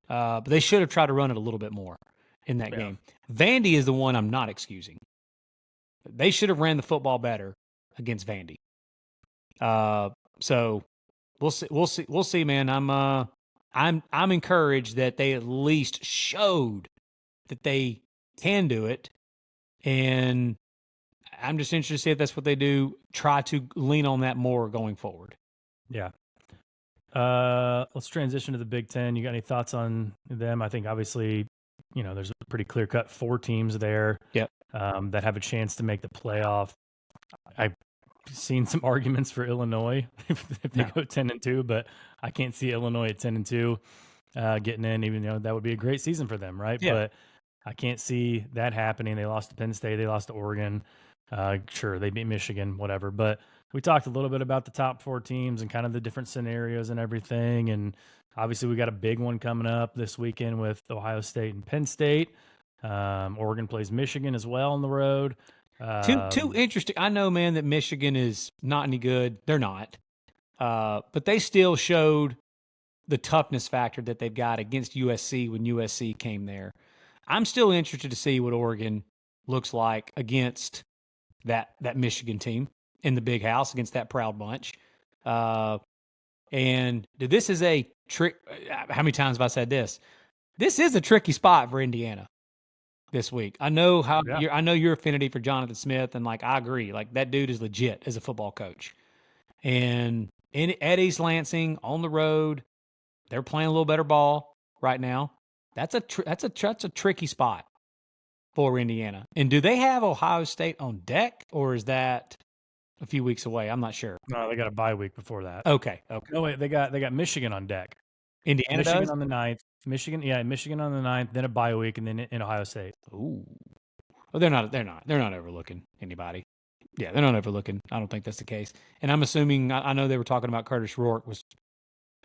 But they should have tried to run it a little bit more in that game. Vandy is the one I'm not excusing. They should have ran the football better against Vandy. So we'll see, man. I'm encouraged that they at least showed that they can do it, and I'm just interested to see if that's what they do. Try to lean on that more going forward. Yeah. Let's transition to the Big Ten. You got any thoughts on them? I think obviously, there's a pretty clear-cut 4 teams there. Yep. That have a chance to make the playoff. I've seen some arguments for Illinois if they go 10-2, but I can't see Illinois at 10-2 getting in. Even that would be a great season for them, right? Yeah. But I can't see that happening. They lost to Penn State. They lost to Oregon. Sure, they beat Michigan, whatever. But we talked a little bit about the top 4 teams and kind of the different scenarios and everything. And obviously, we got a big one coming up this weekend with Ohio State and Penn State. Oregon plays Michigan as well on the road. Too interesting. I know, man, that Michigan is not any good. They're not. But they still showed the toughness factor that they've got against USC when USC came there. I'm still interested to see what Oregon looks like against that Michigan team in the Big House, against that proud bunch. And this is a trick. How many times have I said this? This is a tricky spot for Indiana this week. I know I know your affinity for Jonathan Smith, and I agree. That dude is legit as a football coach. And at East Lansing on the road, They're playing a little better ball right now. That's a tricky spot for Indiana. And do they have Ohio State on deck, or is that a few weeks away? I'm not sure. No, they got a bye week before that. Okay. No, wait, they got Michigan on deck. Indiana Michigan does? on the 9th. Michigan on the 9th, then a bye week, and then in Ohio State. Ooh. Well, they're not overlooking anybody. Yeah, they're not overlooking. I don't think that's the case. And I'm assuming, I know they were talking about Curtis Rourke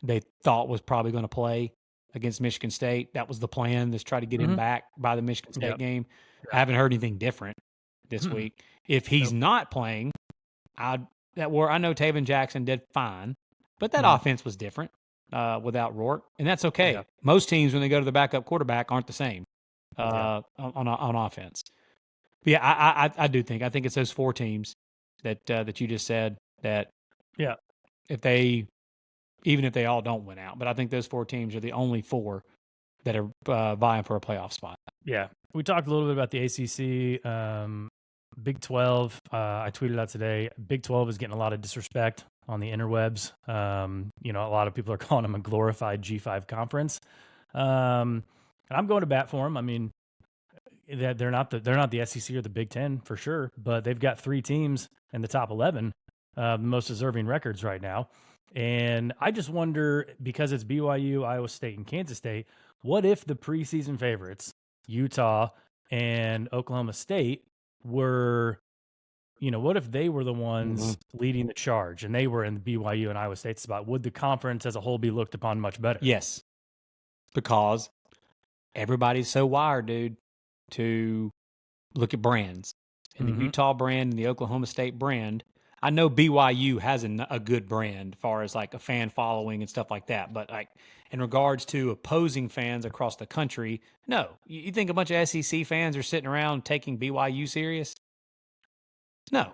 they thought was probably going to play against Michigan State. That was the plan, is try to get him back by the Michigan State game. I haven't heard anything different this week. If he's not playing, I know Taven Jackson did fine, but that offense was different without Rourke, and that's okay. Yeah. Most teams, when they go to the backup quarterback, aren't the same on offense. But yeah, I do think it's those 4 teams that you just said that. Yeah. Even if they all don't win out, but I think those 4 teams are the only 4 that are vying for a playoff spot. Yeah, we talked a little bit about the ACC, Big 12. I tweeted out today. Big 12 is getting a lot of disrespect on the interwebs. A lot of people are calling them a glorified G5 conference, and I'm going to bat for them. I mean, they're not the SEC or the Big 10 for sure, but they've got 3 teams in the top 11, the most deserving records right now. And I just wonder, because it's BYU, Iowa State, and Kansas State, what if the preseason favorites, Utah and Oklahoma State, were, what if they were the ones leading the charge and they were in the BYU and Iowa State spot? Would the conference as a whole be looked upon much better? Yes, because everybody's so wired, dude, to look at brands. And the Utah brand and the Oklahoma State brand, I know BYU has a good brand as far as like a fan following and stuff like that. But like in regards to opposing fans across the country, no. You think a bunch of SEC fans are sitting around taking BYU serious? No.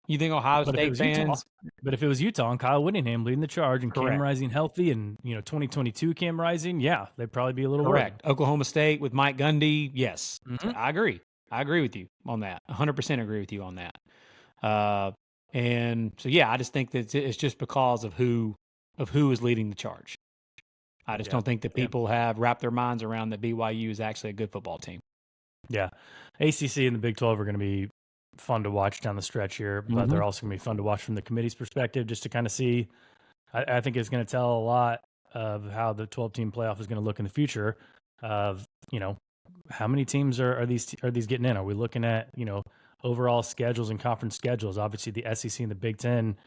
You think Ohio State fans? But if it was Utah and Kyle Whittingham leading the charge and Correct. Cam Rising healthy and 2022 Cam Rising, yeah, they'd probably be a little correct. worried. Oklahoma State with Mike Gundy, yes, I agree. I agree with you on that. 100% agree with you on that. And so yeah, I just think that it's just because of who is leading the charge. I just don't think that people have wrapped their minds around that BYU is actually a good football team. Yeah, ACC and the Big 12 are going to be fun to watch down the stretch here, but they're also going to be fun to watch from the committee's perspective, just to kind of see. I think it's going to tell a lot of how the 12-team playoff is going to look in the future. Of how many teams are these getting in? Are we looking at overall schedules and conference schedules? Obviously, the SEC and the Big 10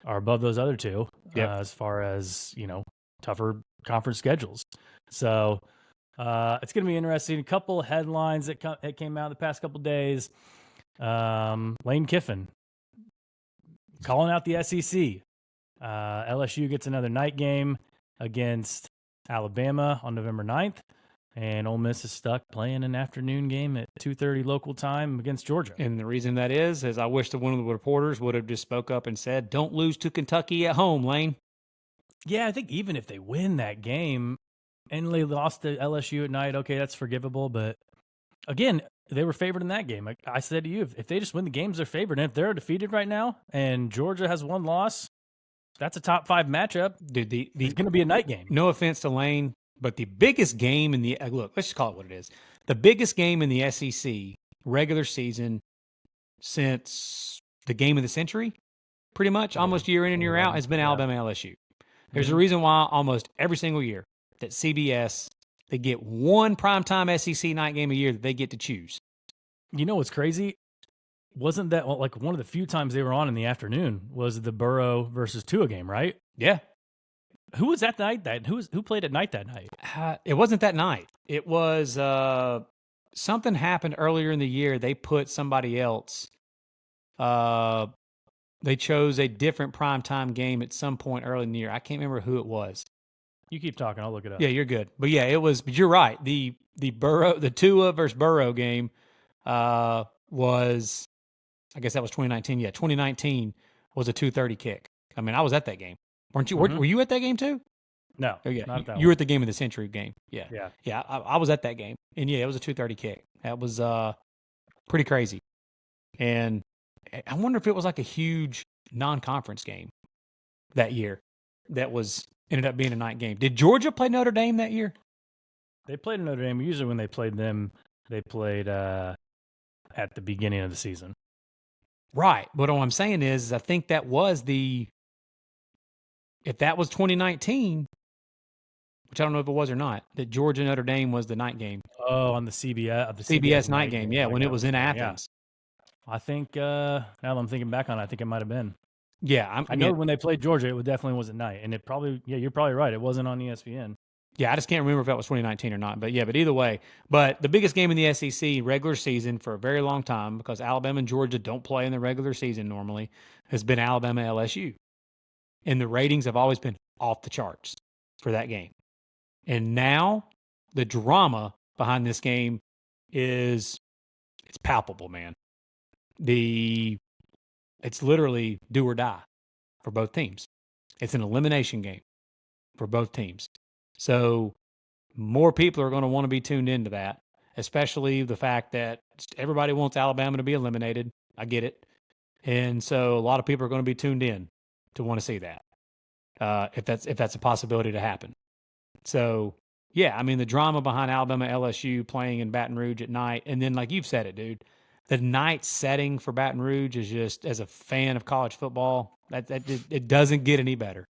are above those other 2 as far as tougher conference schedules. So it's going to be interesting. A couple of headlines that came out the past couple of days. Lane Kiffin calling out the SEC. LSU gets another night game against Alabama on November 9th, and Ole Miss is stuck playing an afternoon game at 2:30 local time against Georgia. And the reason that is I wish that one of the reporters would have just spoke up and said, "Don't lose to Kentucky at home, Lane." Yeah, I think even if they win that game and they lost to LSU at night, okay, that's forgivable. But again, they were favored in that game. I said to you, if they just win the games, they're favored. And if they're defeated right now and Georgia has 1 loss, that's a top 5 matchup. Dude, it's going to be a night game. No offense to Lane, but the biggest game in the look, let's just call it what it is. The biggest game in the SEC regular season since the game of the century, pretty much almost year in and year out, has been Alabama LSU. There's a reason why almost every single year that CBS, they get one primetime SEC night game a year that they get to choose. You know what's crazy? Wasn't that like one of the few times they were on in the afternoon was the Burrow versus Tua game, right? Yeah. Who was that night? Who played at night that night? It wasn't that night. It was something happened earlier in the year. They put somebody else. They chose a different primetime game at some point early in the year. I can't remember who it was. You keep talking. I'll look it up. Yeah, you're good. But yeah, it was. But you're right. The Tua versus Burrow game was, I guess that was 2019. Yeah, 2019 was a 2:30 kick. I mean, I was at that game. Weren't you? Were you at that game too? No. Oh, yeah. Not that you were at the game of the century game. Yeah. Yeah. I was at that game, and yeah, it was a 2:30 kick. That was pretty crazy. And I wonder if it was like a huge non-conference game that year. That was ended up being a night game. Did Georgia play Notre Dame that year? They played Notre Dame. Usually when they played them, they played at the beginning of the season. Right. But what I'm saying is I think that was if that was 2019, which I don't know if it was or not, that Georgia Notre Dame was the night game. Oh, on the CBS, CBS night game. Yeah, when it was in Athens. Yeah. I think now that I'm thinking back on it, I think it might have been. Yeah, I know when they played Georgia, it definitely was at night, and it probably you're probably right. It wasn't on ESPN. Yeah, I just can't remember if that was 2019 or not. But yeah, but either way. But the biggest game in the SEC regular season for a very long time, because Alabama and Georgia don't play in the regular season normally, has been Alabama LSU. And the ratings have always been off the charts for that game. And now the drama behind this game it's palpable, man. It's literally do or die for both teams. It's an elimination game for both teams. So more people are going to want to be tuned into that, especially the fact that everybody wants Alabama to be eliminated. I get it. And so a lot of people are going to be tuned in to want to see that, if that's a possibility to happen. So, yeah, I mean, the drama behind Alabama LSU playing in Baton Rouge at night, and then, like you've said it, dude, the night setting for Baton Rouge is just, as a fan of college football, it doesn't get any better.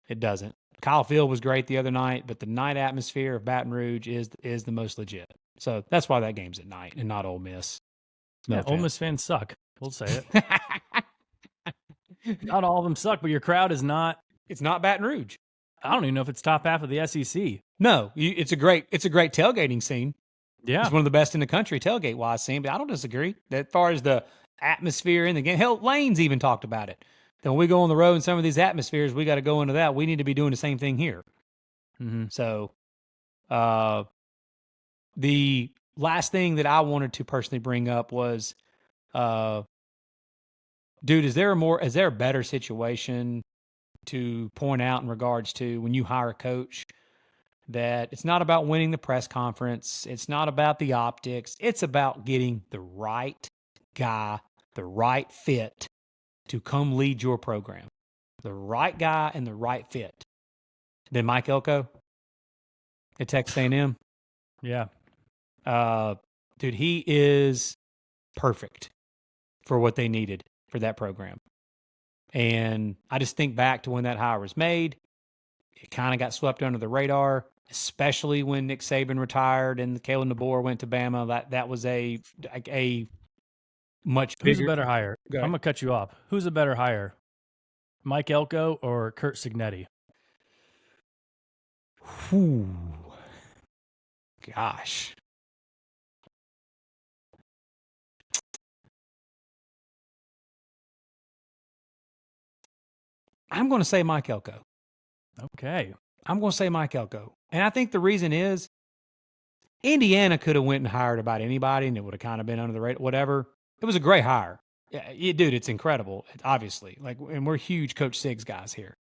It doesn't. Kyle Field was great the other night, but the night atmosphere of Baton Rouge is the most legit. So that's why that game's at night and not Ole Miss. No, Ole Miss fans suck. We'll say it. Not all of them suck, but your crowd is not. It's not Baton Rouge. I don't even know if it's top half of the SEC. No, it's a great tailgating scene. Yeah, it's one of the best in the country tailgate wise scene. But I don't disagree. As far as the atmosphere in the game, hell, Lane's even talked about it. Then when we go on the road in some of these atmospheres, we got to go into that. We need to be doing the same thing here. Mm-hmm. So, the last thing that I wanted to personally bring up was, dude, is there a better situation to point out in regards to when you hire a coach that it's not about winning the press conference, it's not about the optics, it's about getting the right guy, the right fit to come lead your program. The right guy and the right fit. Then Mike Elko at Texas A&M. Yeah. Dude, he is perfect for what they needed for that program. And I just think back to when that hire was made. It kind of got swept under the radar, especially when Nick Saban retired and Kalen DeBoer went to Bama. That was a much bigger. Who's a better hire? I'm going to cut you off. Who's a better hire? Mike Elko or Kurt Signetti? Whew. Gosh. I'm going to say Mike Elko. Okay. I'm going to say Mike Elko. And I think the reason is Indiana could have went and hired about anybody and it would have kind of been under the radar, whatever. It was a great hire. Yeah, dude, it's incredible, obviously. And we're huge Coach Siggs guys here.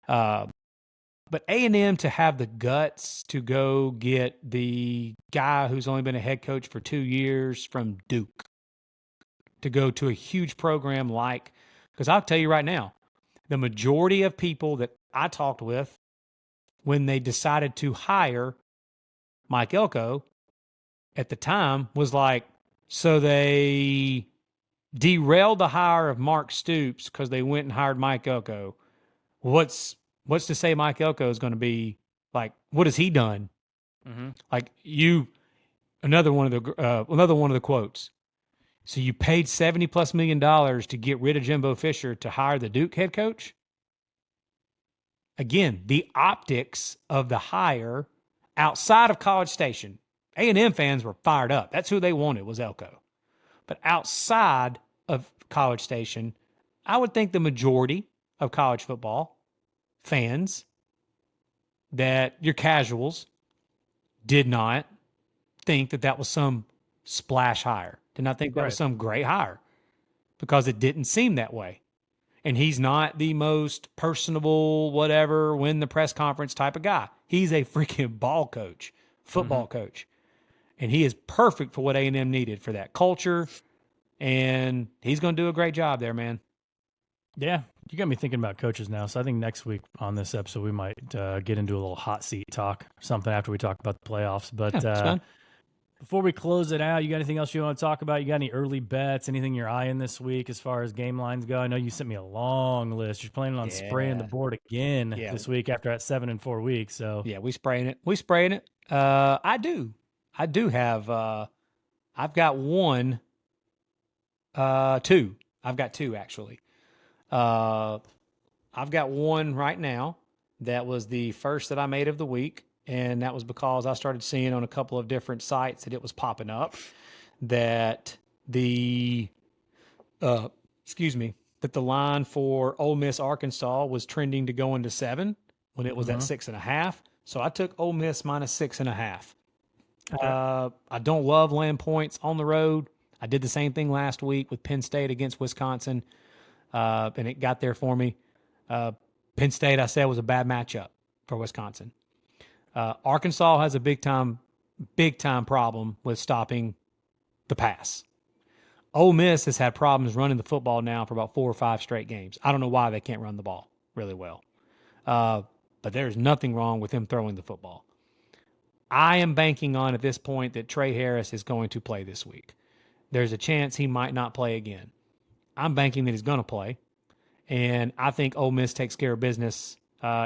But A&M to have the guts to go get the guy who's only been a head coach for 2 years from Duke to go to a huge program because I'll tell you right now, the majority of people that I talked with when they decided to hire Mike Elko at the time was like, so they derailed the hire of Mark Stoops because they went and hired Mike Elko. What's to say Mike Elko is going to be like? What has he done? Mm-hmm. Like another one of the quotes. So you paid $70+ million to get rid of Jimbo Fisher to hire the Duke head coach? Again, the optics of the hire outside of College Station. A&M fans were fired up. That's who they wanted, was Elko. But outside of College Station, I would think the majority of college football fans, that your casuals, did not think that was some splash hire. Did not think that was some great hire because it didn't seem that way. And he's not the most personable, whatever, win the press conference type of guy. He's a freaking ball coach, football coach. And he is perfect for what A&M needed for that culture. And he's going to do a great job there, man. Yeah, You got me thinking about coaches now. So I think next week on this episode, we might get into a little hot seat talk or something after we talk about the playoffs. But Yeah, it's fun. before we close it out, you got anything else you want to talk about? You got any early bets? Anything you're eyeing this week as far as game lines go? I know you sent me a long list. You're planning on spraying the board again this week after that 7 and 4 weeks. So yeah, we spraying it. I do have. I've got one. Two. I've got two actually. I've got one right now that was the first that I made of the week, and that was because I started seeing on a couple of different sites that it was popping up that the that the line for Ole Miss Arkansas was trending to go into 7 when it was at 6.5. So I took Ole Miss minus 6.5. Okay. I don't love laying points on the road. I did the same thing last week with Penn State against Wisconsin. And it got there for me. Penn State, I said, was a bad matchup for Wisconsin. Arkansas has a big time problem with stopping the pass. Ole Miss has had problems running the football now for about 4 or 5 straight games. I don't know why they can't run the ball really well. But there's nothing wrong with them throwing the football. I am banking on at this point that Trey Harris is going to play this week. There's a chance he might not play again. I'm banking that he's going to play. And I think Ole Miss takes care of business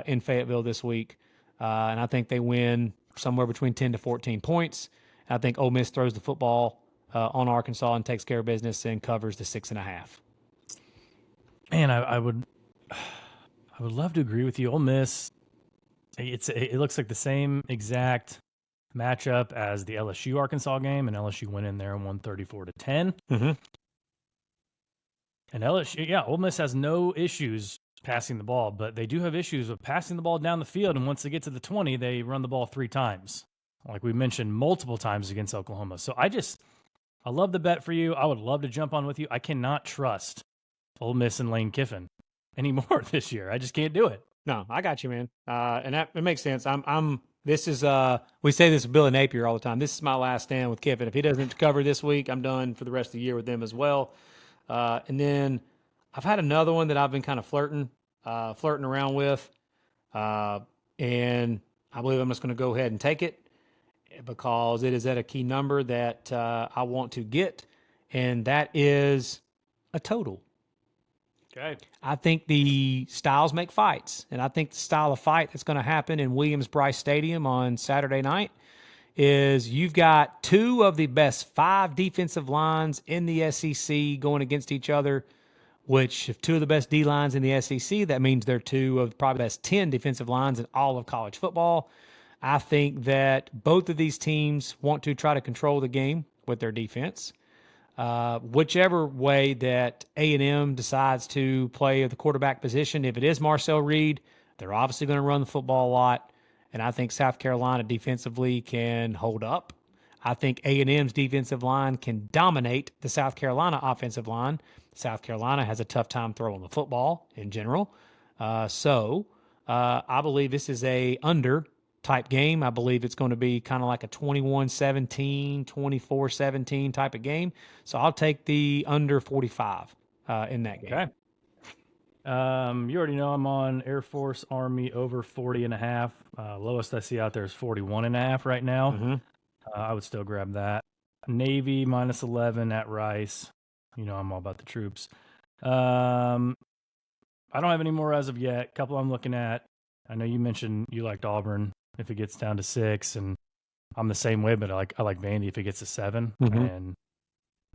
in Fayetteville this week. And I think they win somewhere between 10 to 14 points. I think Ole Miss throws the football on Arkansas and takes care of business and covers the 6.5. Man, I would love to agree with you. Ole Miss, it looks like the same exact matchup as the LSU Arkansas game, and LSU went in there and won 34-10. Mm-hmm. And LSU, Ole Miss has no issues passing the ball, but they do have issues with passing the ball down the field. And once they get to the 20, they run the ball 3 times, like we mentioned multiple times against Oklahoma. So I love the bet for you. I would love to jump on with you. I cannot trust Ole Miss and Lane Kiffin anymore this year. I just can't do it. No, I got you, man. And it makes sense. This is, we say this with Billy Napier all the time. This is my last stand with Kiffin. If he doesn't cover this week, I'm done for the rest of the year with them as well. And then I've had another one that I've been kind of flirting around with. And I believe I'm just going to go ahead and take it because it is at a key number that I want to get. And that is a total. Okay. I think the styles make fights, and I think the style of fight that's going to happen in Williams-Brice Stadium on Saturday night is you've got 2 of the best 5 defensive lines in the SEC going against each other, which if 2 of the best D lines in the SEC, that means they're 2 of probably the best 10 defensive lines in all of college football. I think that both of these teams want to try to control the game with their defense. Whichever way that A&M decides to play the quarterback position, if it is Marcel Reed, they're obviously going to run the football a lot, and I think South Carolina defensively can hold up. I think A&M's defensive line can dominate the South Carolina offensive line. South Carolina has a tough time throwing the football in general. So I believe this is a under type game. I believe it's going to be kind of like a 21-17, 24-17 type of game. So I'll take the under 45 in that game. Okay. You already know I'm on Air Force Army over 40.5. Lowest I see out there is 41.5 right now. Mm-hmm. I would still grab that. Navy minus 11 at Rice. You know I'm all about the troops. I don't have any more as of yet. A couple I'm looking at. I know you mentioned you liked Auburn if it gets down to 6, and I'm the same way, but I like Vandy if it gets to 7. Mm-hmm. And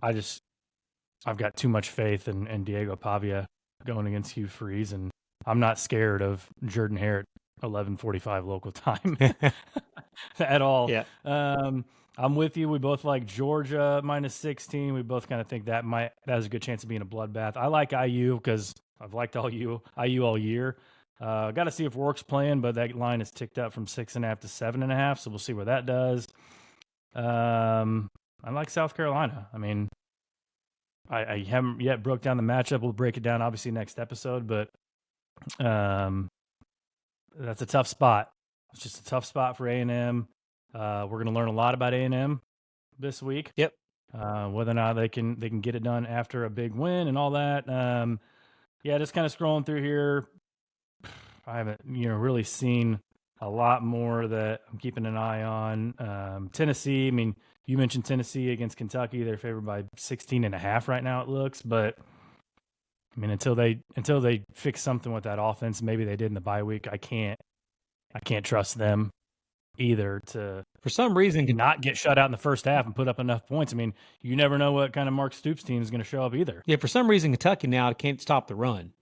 I've got too much faith in Diego Pavia going against Hugh Freeze, and I'm not scared of Jordan Hare at 11:45 local time at all. Yeah. I'm with you. We both like Georgia minus 16. We both kind of think that has a good chance of being a bloodbath. I like IU because I've liked IU all year. Got to see if Rourke's playing, but that line is ticked up from 6.5 to 7.5, so we'll see where that does. I like South Carolina. I mean, I haven't yet broke down the matchup. We'll break it down obviously next episode, but that's a tough spot. It's just a tough spot for A&M. We're going to learn a lot about A&M this week. Yep. Whether or not they can get it done after a big win and all that. Yeah, just kind of scrolling through here. I haven't, really seen a lot more that I'm keeping an eye on. Tennessee, I mean, you mentioned Tennessee against Kentucky. They're favored by 16.5 right now, it looks. But I mean, until they fix something with that offense, maybe they did in the bye week. I can't trust them either to For some reason, not get shut out in the first half and put up enough points. I mean, you never know what kind of Mark Stoops team is going to show up either. yeah, for some reason Kentucky now can't stop the run.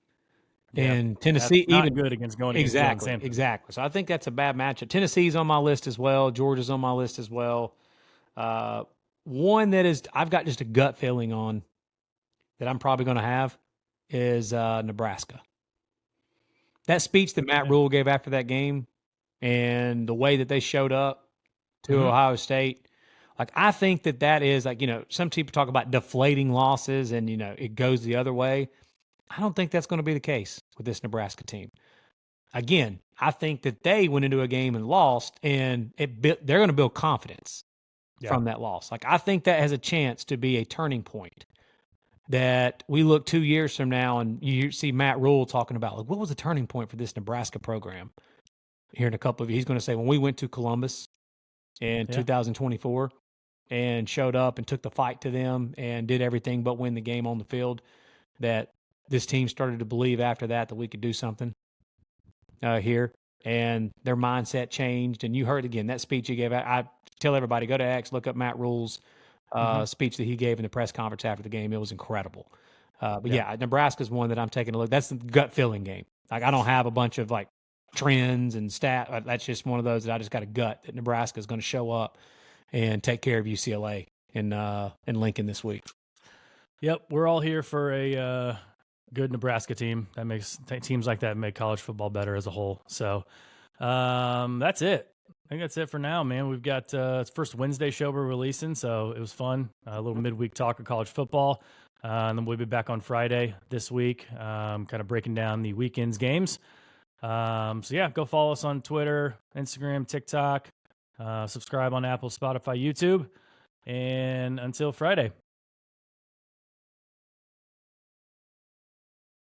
Yeah, And Tennessee that's not even good against Jalen Sampson. Exactly. So I think that's a bad matchup. Tennessee's on my list as well. Georgia's on my list as well. One that is I've got just a gut feeling on that I'm probably going to have is Nebraska. That speech that Matt Rule gave after that game and the way that they showed up to Ohio State, like I think that is like, some people talk about deflating losses and, it goes the other way. I don't think that's going to be the case with this Nebraska team. Again, I think that they went into a game and lost, and they're going to build confidence from that loss. Like I think that has a chance to be a turning point. That we look 2 years from now, and you see Matt Rule talking about like what was the turning point for this Nebraska program. Here in a couple of years, he's going to say when we went to Columbus in 2024 and showed up and took the fight to them and did everything but win the game on the field. That this team started to believe after that we could do something here, and their mindset changed. And you heard again that speech he gave. I tell everybody go to X, look up Matt Rule's speech that he gave in the press conference after the game. It was incredible. But Nebraska's one that I'm taking a look. That's the gut feeling game. Like I don't have a bunch of like trends and stat. That's just one of those that I just got a gut that Nebraska is going to show up and take care of UCLA in Lincoln this week. Yep, we're all here for a good Nebraska team. That makes teams like that make college football better as a whole. So that's it. I think that's it for now, man. We've got it's first Wednesday show we're releasing, so it was fun. A little midweek talk of college football. And then we'll be back on Friday this week, kind of breaking down the weekend's games. So yeah, go follow us on Twitter, Instagram, TikTok, subscribe on Apple, Spotify, YouTube. And until Friday.